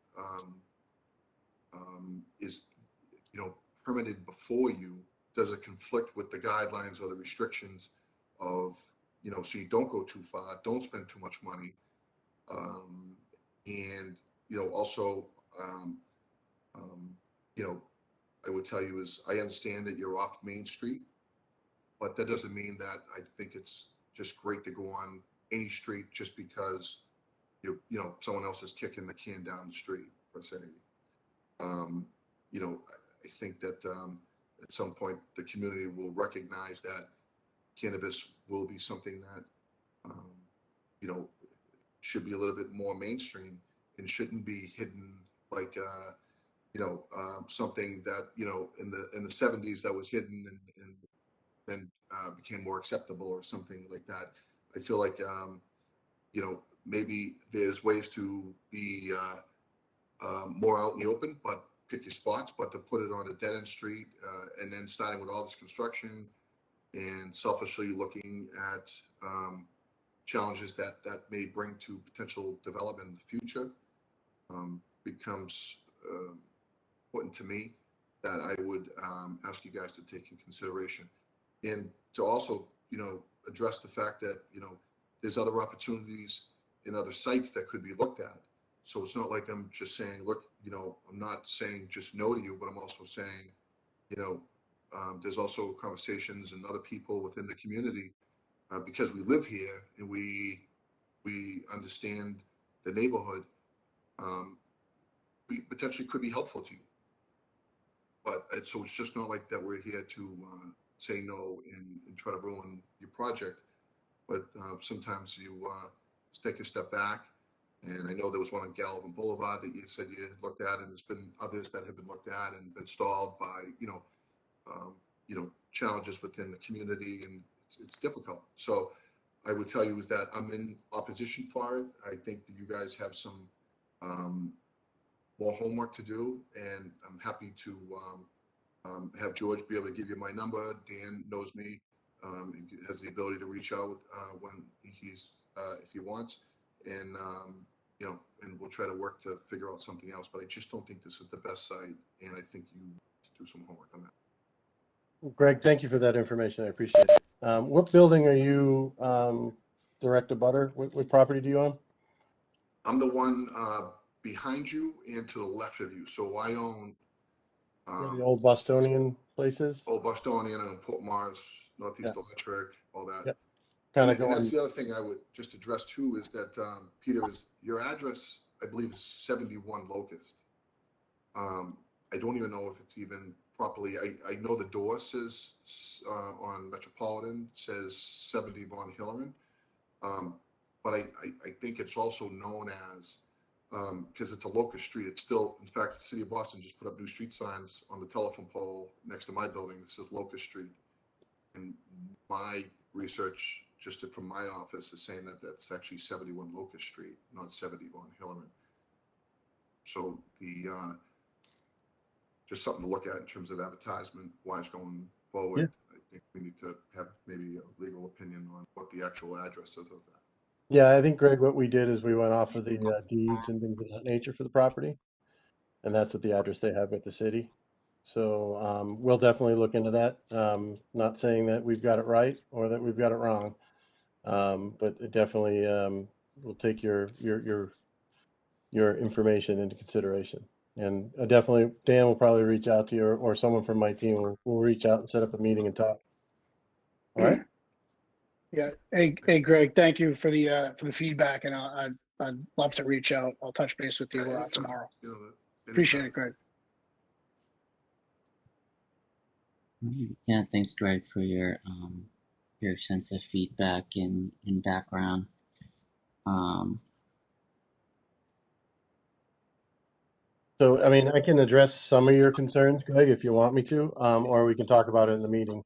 [SPEAKER 5] is, permitted before you. Does it conflict with the guidelines or the restrictions of, so you don't go too far, don't spend too much money, and also, I would tell you is I understand that you're off Main Street, but that doesn't mean that I think it's just great to go on any street just because someone else is kicking the can down the street per se. I think that at some point the community will recognize that cannabis will be something that should be a little bit more mainstream and shouldn't be hidden like something that in the 70s that was hidden and then became more acceptable or something like that. I feel like maybe there's ways to be more out in the open, but pick your spots. But to put it on a dead end street and then starting with all this construction and selfishly looking at challenges that may bring to potential development in the future becomes important to me that I would ask you guys to take in consideration, and to also address the fact that there's other opportunities in other sites that could be looked at. So it's not like I'm just saying, look, I'm not saying just no to you, but I'm also saying, there's also conversations and other people within the community, because we live here and we understand the neighborhood, we potentially could be helpful to you. But so it's just not like that we're here to say no and try to ruin your project. But sometimes you take a step back. And I know there was one on Gallivan Boulevard that you said you had looked at, and there's been others that have been looked at and been stalled by, challenges within the community, and it's difficult. So I would tell you is that I'm in opposition for it. I think that you guys have some more homework to do, and I'm happy to have George be able to give you my number. Dan knows me, he has the ability to reach out when he's if he wants, and and we'll try to work to figure out something else. But I just don't think this is the best site, and I think you do some homework on that.
[SPEAKER 3] Greg, thank you for that information. I appreciate it. What building are you direct abutter? What property do you own?
[SPEAKER 5] I'm the one behind you and to the left of you. So I own
[SPEAKER 3] The old Bostonian places?
[SPEAKER 5] Old Bostonian and Port Morris, Northeast Electric, all that.
[SPEAKER 3] Yep. Kind of
[SPEAKER 5] And that's
[SPEAKER 3] going.
[SPEAKER 5] the other thing I would just address too is that, Peter, is your address, I believe, is 71 Locust. I don't even know if it's even properly, I know the door says on Metropolitan says 71 Hillern. But I think it's also known as, because it's a Locust Street, it's still, in fact, the city of Boston just put up new street signs on the telephone pole next to my building that says Locust Street. And my research, just from my office, is saying that that's actually 71 Locust Street, not 71 Hillern. So just something to look at in terms of advertisement wise going forward.
[SPEAKER 3] Yeah.
[SPEAKER 5] I think we need to have maybe a legal opinion on what the actual address is of that.
[SPEAKER 3] Yeah, I think, Greg, what we did is we went off of the deeds and things of that nature for the property. And that's what the address they have with the city. So we'll definitely look into that. Not saying that we've got it right or that we've got it wrong. But it definitely will take your information into consideration. And definitely, Dan will probably reach out to you, or someone from my team will reach out and set up a meeting and talk. All right.
[SPEAKER 4] Yeah. Hey, Greg, thank you for the feedback, and I'd love to reach out. I'll touch base with you
[SPEAKER 5] Anytime,
[SPEAKER 4] tomorrow.
[SPEAKER 5] anytime.
[SPEAKER 4] Appreciate it, Greg.
[SPEAKER 1] Yeah, thanks, Greg, for your extensive feedback and background.
[SPEAKER 3] So, I mean, I can address some of your concerns, Greg, if you want me to, or we can talk about it in the meeting.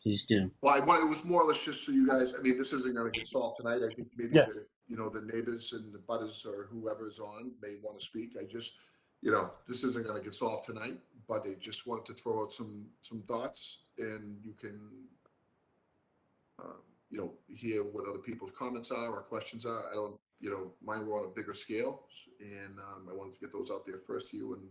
[SPEAKER 1] Please do.
[SPEAKER 5] Well, it was more or less just so you guys, I mean, this isn't going to get solved tonight. I think maybe
[SPEAKER 3] Yeah.
[SPEAKER 5] the neighbors and the butters or whoever's on may want to speak. I just, this isn't going to get solved tonight, but I just wanted to throw out some thoughts, and you can, hear what other people's comments are or questions are. I don't, mine were on a bigger scale, and I wanted to get those out there first to you. And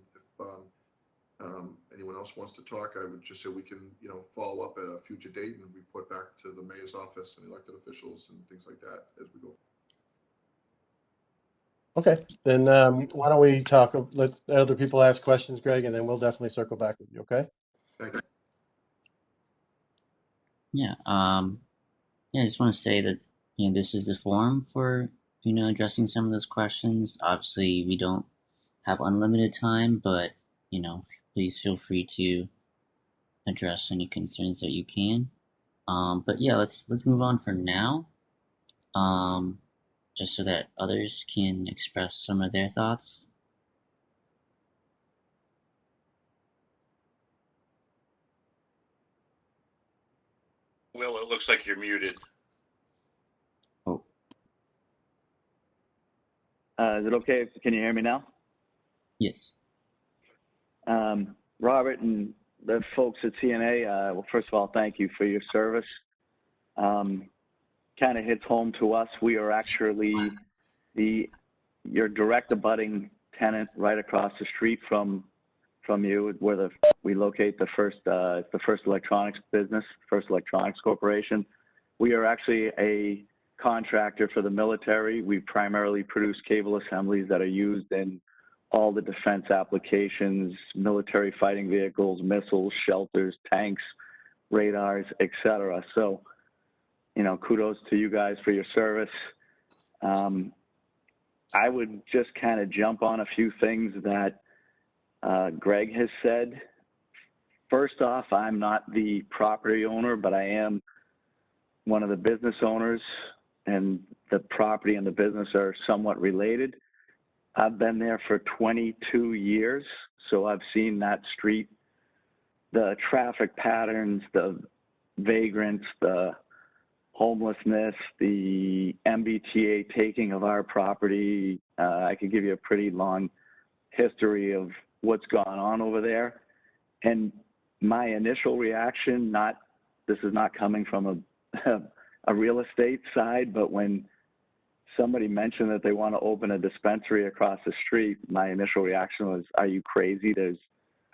[SPEAKER 5] if anyone else wants to talk, I would just say we can, follow up at a future date and report back to the mayor's office and elected officials and things like that as we go.
[SPEAKER 3] Okay, then why don't we talk? Let other people ask questions, Greg, and then we'll definitely circle back with you. Okay.
[SPEAKER 5] Thank you.
[SPEAKER 1] Yeah. I just want to say that this is the forum for addressing some of those questions. Obviously, we don't have unlimited time, but please feel free to address any concerns that you can. But yeah, let's move on for now. Just so that others can express some of their thoughts.
[SPEAKER 6] Will, it looks like you're muted.
[SPEAKER 1] Oh.
[SPEAKER 7] Is it okay? Can you hear me now?
[SPEAKER 1] Yes.
[SPEAKER 7] Robert and the folks at CNA, well, first of all, thank you for your service. Kind of hits home to us. We are actually your direct abutting tenant right across the street from you, where we locate the First Electronics business, First Electronics Corporation. We are actually a contractor for the military. We primarily produce cable assemblies that are used in all the defense applications, military fighting vehicles, missiles, shelters, tanks, radars, etc. So, kudos to you guys for your service. I would just kind of jump on a few things that Greg has said. First off, I'm not the property owner, but I am one of the business owners, and the property and the business are somewhat related. I've been there for 22 years, so I've seen that street, the traffic patterns, the vagrants, the homelessness, the MBTA taking of our property. I could give you a pretty long history of what's gone on over there. And my initial reaction, this is not coming from a real estate side, but when somebody mentioned that they want to open a dispensary across the street, my initial reaction was, are you crazy? There's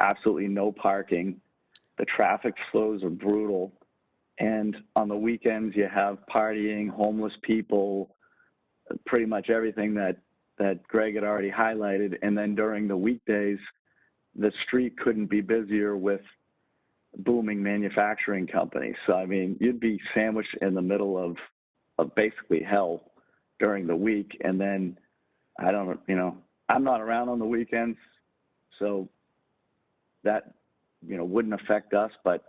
[SPEAKER 7] absolutely no parking. The traffic flows are brutal. And on the weekends, you have partying, homeless people, pretty much everything that Greg had already highlighted. And then during the weekdays, the street couldn't be busier with booming manufacturing companies. So, I mean, you'd be sandwiched in the middle of basically hell during the week. And then I'm not around on the weekends, so that, wouldn't affect us. But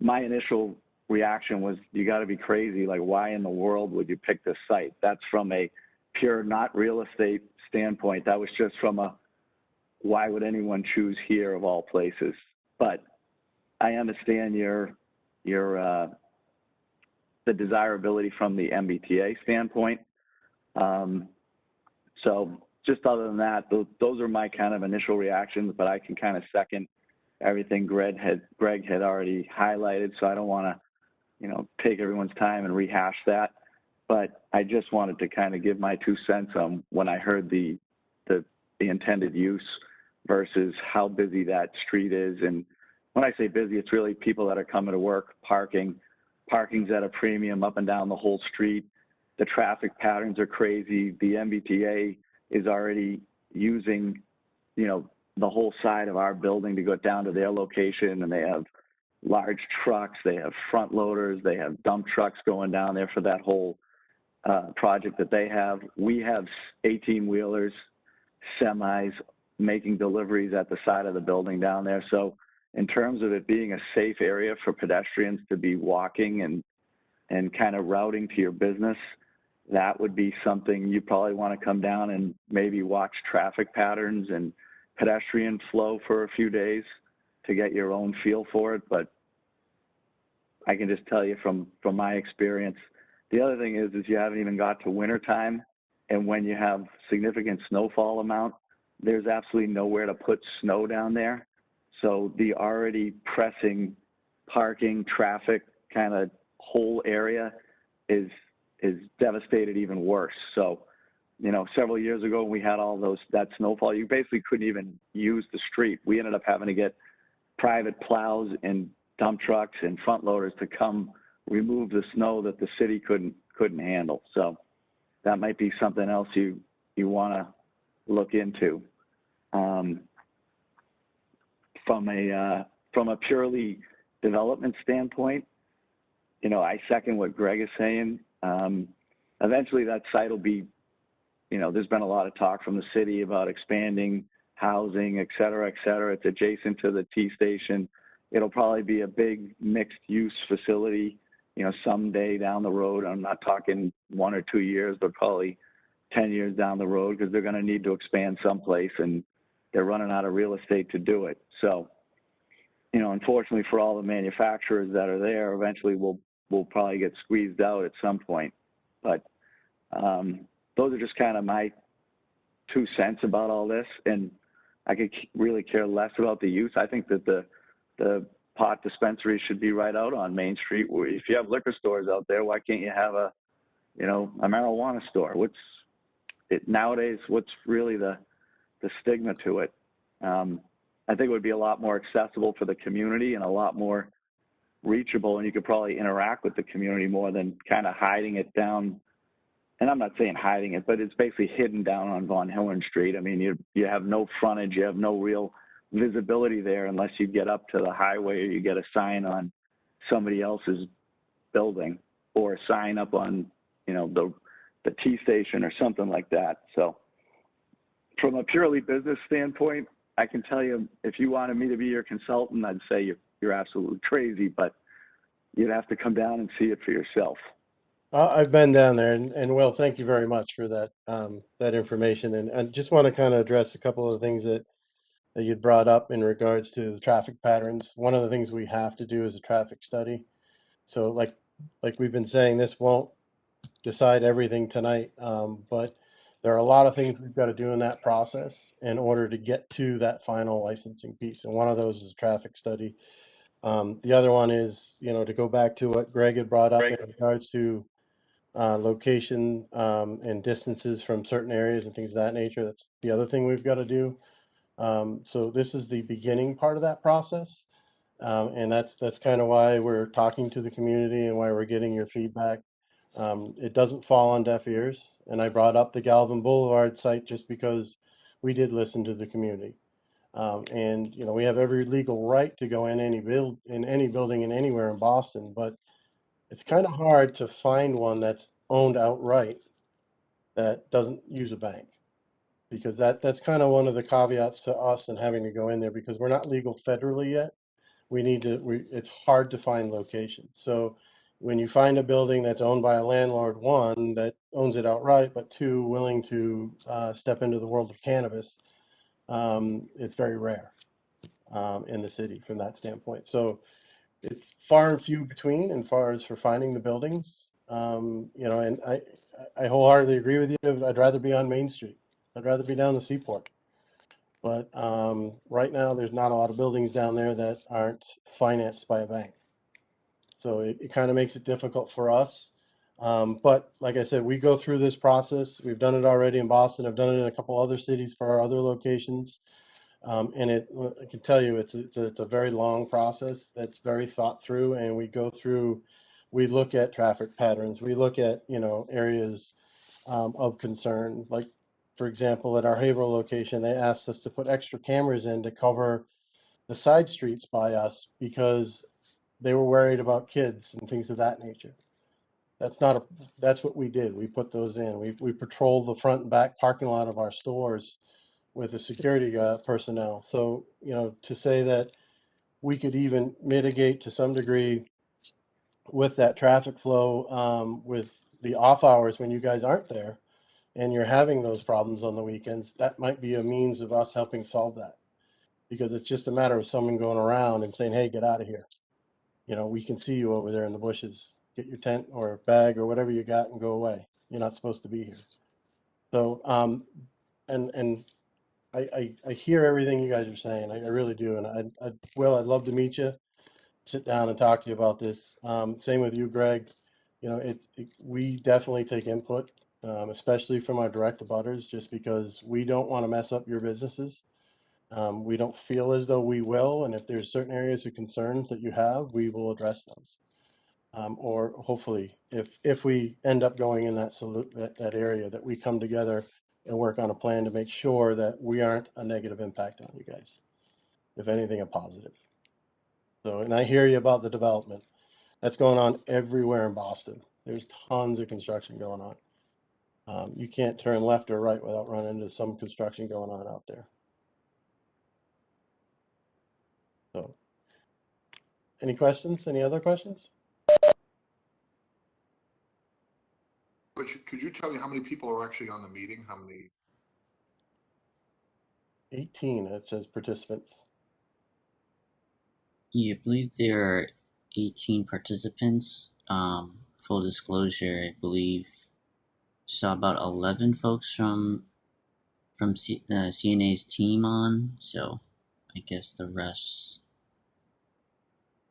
[SPEAKER 7] my initial reaction was, you got to be crazy. Like, why in the world would you pick this site? That's from a pure, not real estate standpoint. That was just from why would anyone choose here of all places? But I understand the desirability from the MBTA standpoint. So just other than that, those are my kind of initial reactions, but I can kind of second everything Greg had already highlighted. So I don't want to, take everyone's time and rehash that. But I just wanted to kind of give my 2 cents on when I heard the intended use versus how busy that street is. And when I say busy, it's really people that are coming to work, parking's at a premium up and down the whole street. The traffic patterns are crazy. The MBTA is already using, the whole side of our building to go down to their location, and they have large trucks, they have front loaders, they have dump trucks going down there for that whole project that they have. We have 18-wheelers, semis making deliveries at the side of the building down there. So in terms of it being a safe area for pedestrians to be walking and kind of routing to your business, that would be something you probably want to come down and maybe watch traffic patterns and pedestrian flow for a few days to get your own feel for it. But I can just tell you from my experience, the other thing is you haven't even got to winter time, and when you have significant snowfall amount, there's absolutely nowhere to put snow down there. So the already pressing parking, traffic kind of whole area is devastated even worse. So, several years ago when we had that snowfall, you basically couldn't even use the street. We ended up having to get private plows and dump trucks and front loaders to come remove the snow that the city couldn't handle. So that might be something else you want to look into. From a purely development standpoint, I second what Greg is saying. Eventually that site will be, there's been a lot of talk from the city about expanding housing, et cetera, et cetera. It's adjacent to the T station. It'll probably be a big mixed use facility, someday down the road. I'm not talking 1 or 2 years, but probably 10 years down the road, because they're going to need to expand someplace and they're running out of real estate to do it. So, unfortunately for all the manufacturers that are there, eventually we'll probably get squeezed out at some point. But those are just kind of my 2 cents about all this. And I could really care less about the use. I think that the pot dispensary should be right out on Main Street. If you have liquor stores out there, why can't you have a marijuana store? Nowadays, what's really the stigma to it? I think it would be a lot more accessible for the community and a lot more reachable, and you could probably interact with the community more than kind of hiding it down and I'm not saying hiding it, but it's basically hidden down on Von Hillern Street. I mean, you have no frontage, you have no real visibility there unless you get up to the highway or you get a sign on somebody else's building or a sign up on, you know, the T station or something like that. So from a purely business standpoint, I can tell you, if you wanted me to be your consultant, I'd say you're absolutely crazy, but you'd have to come down and see it for yourself.
[SPEAKER 3] I've been down there, and Will, thank you very much for that that information. And I just want to kind of address a couple of things that you'd brought up in regards to the traffic patterns. One of the things we have to do is a traffic study. So like we've been saying, this won't decide everything tonight, but there are a lot of things we've got to do in that process in order to get to that final licensing piece. And one of those is a traffic study. The other one is, you know, to go back to what Greg had brought up in regards to location and distances from certain areas and things of that nature. That's the other thing we've got to do. So this is the beginning part of that process. And that's kind of why we're talking to the community and why we're getting your feedback. It doesn't fall on deaf ears. And I brought up the Galvin Boulevard site just because we did listen to the community. And you know, we have every legal right to go in any building and anywhere in Boston, but it's kind of hard to find one that's owned outright that doesn't use a bank, because that's kind of one of the caveats to us and having to go in there, because we're not legal federally yet. It's hard to find locations. So when you find a building that's owned by a landlord, one, that owns it outright, but two, willing to step into the world of cannabis, it's very rare in the city from that standpoint. So it's far and few between as far as for finding the buildings. You know, and I wholeheartedly agree with you. I'd rather be on Main Street. I'd rather be down the Seaport. But right now, there's not a lot of buildings down there that aren't financed by a bank. So it kind of makes it difficult for us. But like I said, we go through this process. We've done it already in Boston. I've done it in a couple other cities for our other locations. And I can tell you, it's a very long process that's very thought through. And we look at traffic patterns. We look at, you know, areas of concern. Like, for example, at our Haverhill location, they asked us to put extra cameras in to cover the side streets by us because they were worried about kids and things of that nature. That's what we did. We put those in. We patrolled the front and back parking lot of our stores with the security personnel. So, you know, to say that we could even mitigate to some degree with that traffic flow with the off hours when you guys aren't there and you're having those problems on the weekends, that might be a means of us helping solve that. Because it's just a matter of someone going around and saying, hey, get out of here. You know, we can see you over there in the bushes. Get your tent or bag or whatever you got and go away. You're not supposed to be here. So, and I hear everything you guys are saying. I really do. And I'd love to meet you, sit down and talk to you about this. Same with you, Greg. You know, we definitely take input, especially from our direct abutters, just because we don't want to mess up your businesses. We don't feel as though we will. And if there's certain areas of concerns that you have, we will address those. Or hopefully, if we end up going in that area, that we come together and work on a plan to make sure that we aren't a negative impact on you guys. If anything, a positive. So, and I hear you about the development. That's going on everywhere in Boston. There's tons of construction going on. You can't turn left or right without running into some construction going on out there. So, any questions? Any other questions?
[SPEAKER 5] Could you tell me how many people are actually on the meeting? How many?
[SPEAKER 3] 18, it says participants.
[SPEAKER 1] Yeah, I believe there are 18 participants. Full disclosure, I believe saw about 11 folks from CNA's team on, so I guess the rest,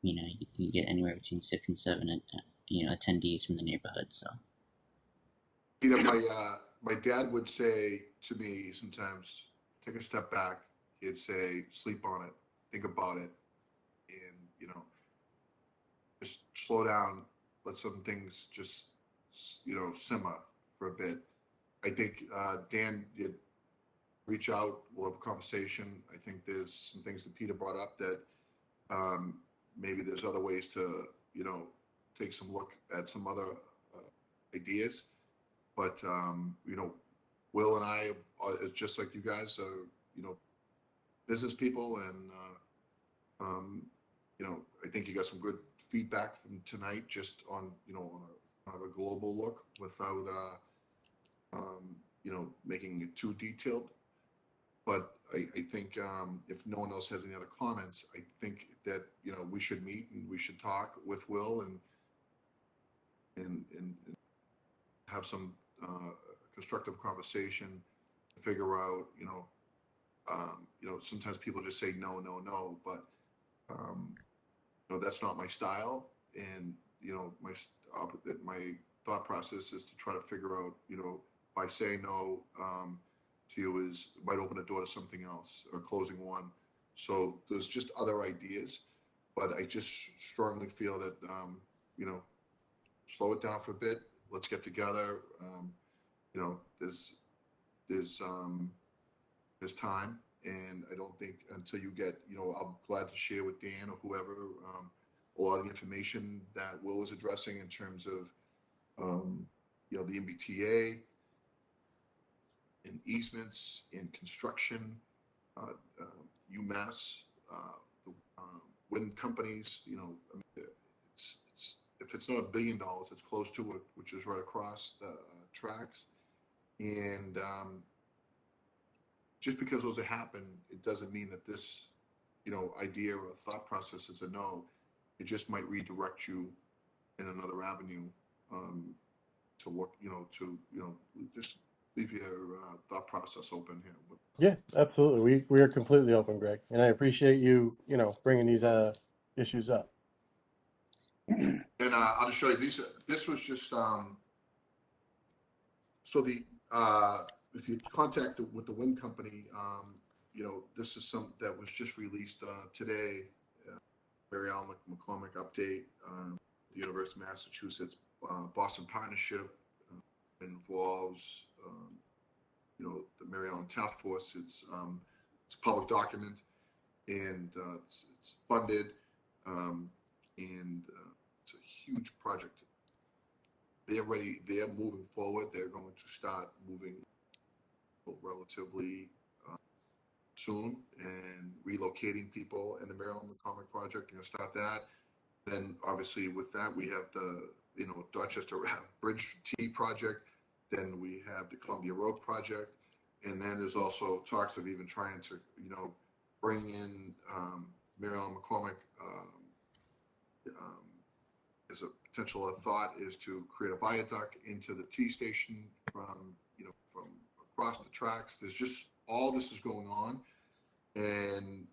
[SPEAKER 1] you know, you get anywhere between 6 and 7, you know, attendees from the neighborhood. So,
[SPEAKER 5] You know, my dad would say to me sometimes, take a step back. He'd say, sleep on it, think about it, and you know, just slow down, let some things just, you know, simmer. for a bit. I think, Dan, you reach out, we'll have a conversation. I think there's some things that Peter brought up that maybe there's other ways to, take some look at some other ideas. But, Will and I, just like you guys, are, business people. And, I think you got some good feedback from tonight just on, on a global look without, making it too detailed. But I think if no one else has any other comments, I think that, we should meet and we should talk with Will and have some constructive conversation to figure out, sometimes people just say no, no, no, but that's not my style. And my thought process is to try to figure out, by saying no to you is might open a door to something else or closing one. So there's just other ideas, but I just strongly feel that slow it down for a bit. Let's get together. There's time, and I don't think until you get, I'm glad to share with Dan or whoever a lot of the information that Will is addressing in terms of the MBTA and easements in construction, UMass, the wind companies. It's if it's not $1 billion, it's close to it, which is right across the tracks. And just because those have happened, it doesn't mean that this, idea or thought process is a no. It just might redirect you in another avenue to look, just leave your thought process open here.
[SPEAKER 3] Yeah, absolutely. We are completely open, Greg, and I appreciate you, bringing these issues up.
[SPEAKER 5] And I'll just show you these. This was just so the if you contact with the wind company, this is some that was just released today. Mary Ellen McCormick update. The University of Massachusetts Boston Partnership involves the Mary Ellen Task Force. It's a public document, and it's funded, and it's a huge project. They're moving forward. They're going to start moving relatively soon and relocating people in the Mary Ellen McCormick project. They're going to start that. Then obviously with that, we have the, Dorchester Bridge T project. Then we have the Columbia Road project. And then there's also talks of even trying to, bring in Mary Ellen McCormick as a potential thought is to create a viaduct into the T station from across the tracks. There's just all this is going on. And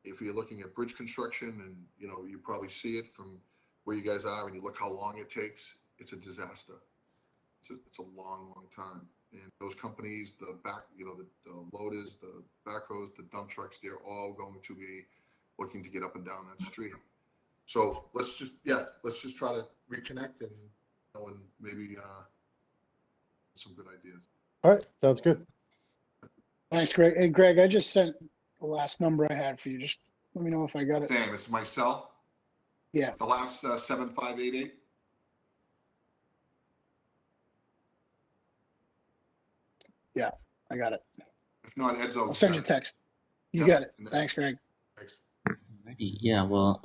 [SPEAKER 5] if you're looking at bridge construction and, you probably see it from where you guys are and you look how long it takes, it's a disaster. It's a long, long time. And those companies, the loaders, the backhoes, the dump trucks, they're all going to be looking to get up and down that street. So let's just try to reconnect and maybe some good ideas.
[SPEAKER 3] All right, sounds good.
[SPEAKER 4] Thanks, Greg. Hey, Greg, I just sent the last number I had for you. Just let me know if I got it.
[SPEAKER 5] Sam, it's my cell.
[SPEAKER 4] Yeah.
[SPEAKER 5] The last 7588.
[SPEAKER 4] Yeah, I got it.
[SPEAKER 5] If not, Edzo's
[SPEAKER 4] I'll send you a
[SPEAKER 5] got it.
[SPEAKER 4] text. You
[SPEAKER 5] Yep.
[SPEAKER 4] got it.
[SPEAKER 5] And then-
[SPEAKER 4] Thanks, Greg.
[SPEAKER 5] Thanks.
[SPEAKER 1] Alrighty. Yeah, well,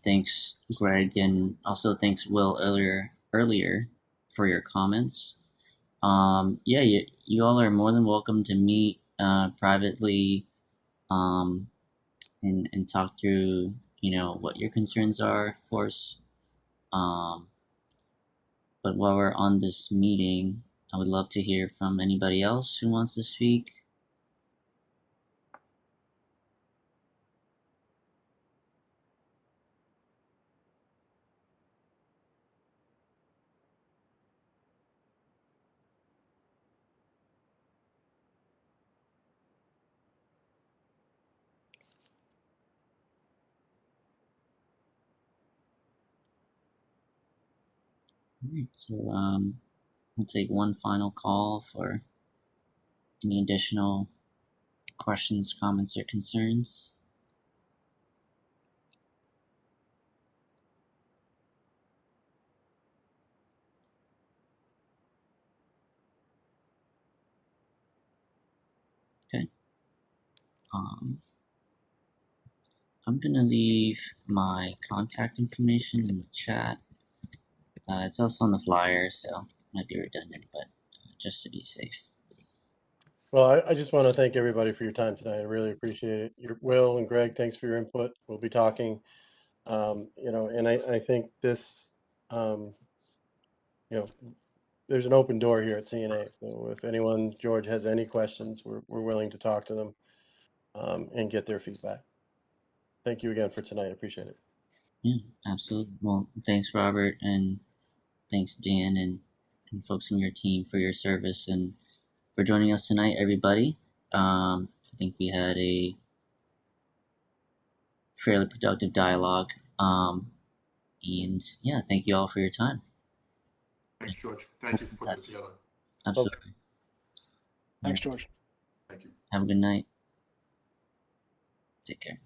[SPEAKER 1] thanks, Greg, and also thanks, Will, earlier for your comments. Yeah, you all are more than welcome to meet privately and talk through, what your concerns are, of course. But while we're on this meeting, I would love to hear from anybody else who wants to speak. Alright, so We'll take one final call for any additional questions, comments, or concerns. Okay. I'm gonna leave my contact information in the chat. It's also on the flyer, so it might be redundant, but just to be safe.
[SPEAKER 3] Well, I just want to thank everybody for your time tonight. I really appreciate it. Will and Greg, thanks for your input. We'll be talking. And I think this, there's an open door here at CNA. So if anyone, George, has any questions, we're willing to talk to them and get their feedback. Thank you again for tonight. I appreciate it.
[SPEAKER 1] Yeah, absolutely. Well, thanks, Robert, and thanks, Dan, and folks from your team for your service and for joining us tonight, everybody. I think we had a fairly productive dialogue. And yeah, thank you all for your time.
[SPEAKER 5] Thanks, George. Thank you for putting it together.
[SPEAKER 1] Absolutely.
[SPEAKER 4] Thanks, George.
[SPEAKER 5] Thank you.
[SPEAKER 1] Have a good night. Take care.